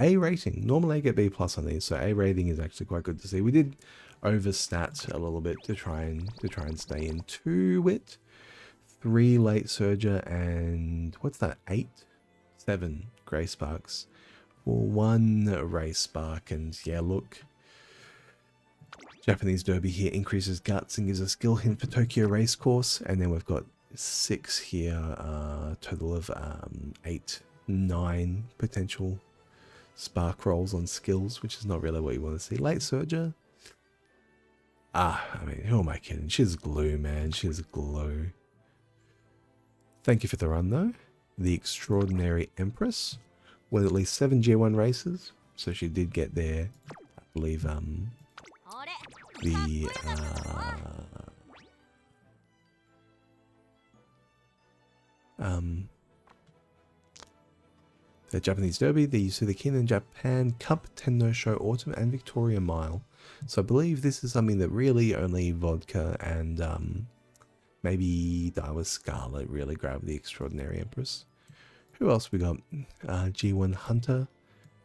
A rating. Normally I get B plus on these, so A rating is actually quite good to see. We did overstat a little bit to try and stay into it. 3 late surger and what's that? 7 grey sparks. 1 race spark, and yeah, look. Japanese Derby here increases guts and gives a skill hint for Tokyo Racecourse, and then we've got 6 here, total of 8, 9 potential spark rolls on skills, which is not really what you want to see. Late Surger. I mean, who am I kidding? She's glue, man. She's glue. Thank you for the run, though. The Extraordinary Empress. With at least 7 G1 races, so she did get there. I believe the Japanese Derby, the Suzuki Japan Cup, Tenno Show Autumn, and Victoria Mile. So I believe this is something that really only Vodka and maybe Daiwa Scarlet really grabbed the Extraordinary Empress. Who else we got? G1 Hunter,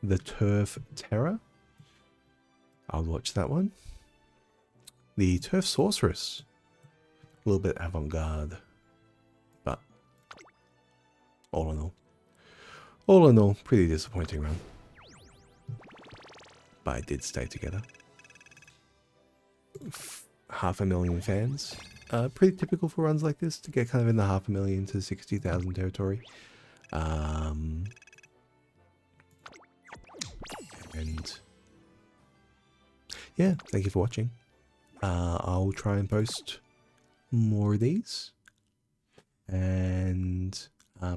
the Turf Terror. I'll watch that one. The Turf Sorceress. A little bit avant-garde. But, all in all, pretty disappointing run. But it did stay together. 500,000 fans. Pretty typical for runs like this to get kind of in the 500,000 to 60,000 territory. And yeah, thank you for watching. I'll try and post more of these, and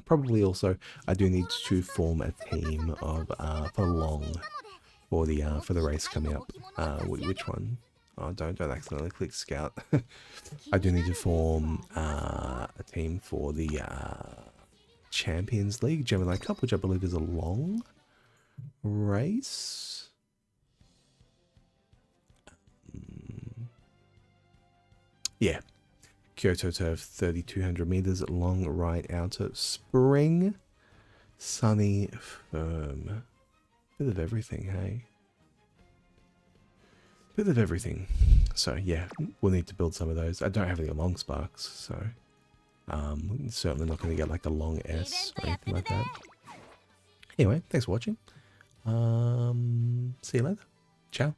probably also I do need to form a team of for long for the race coming up. Which one? Oh, don't accidentally click scout. I do need to form a team for the Champions League Gemini Cup, which I believe is a long race. Yeah, Kyoto Turf, 3,200 meters, long right outer, spring, sunny, firm. Bit of everything, hey? Bit of everything. So yeah, we'll need to build some of those. I don't have any long sparks, so certainly not going to get like a long S or anything like that. Anyway, thanks for watching. See you later. Ciao.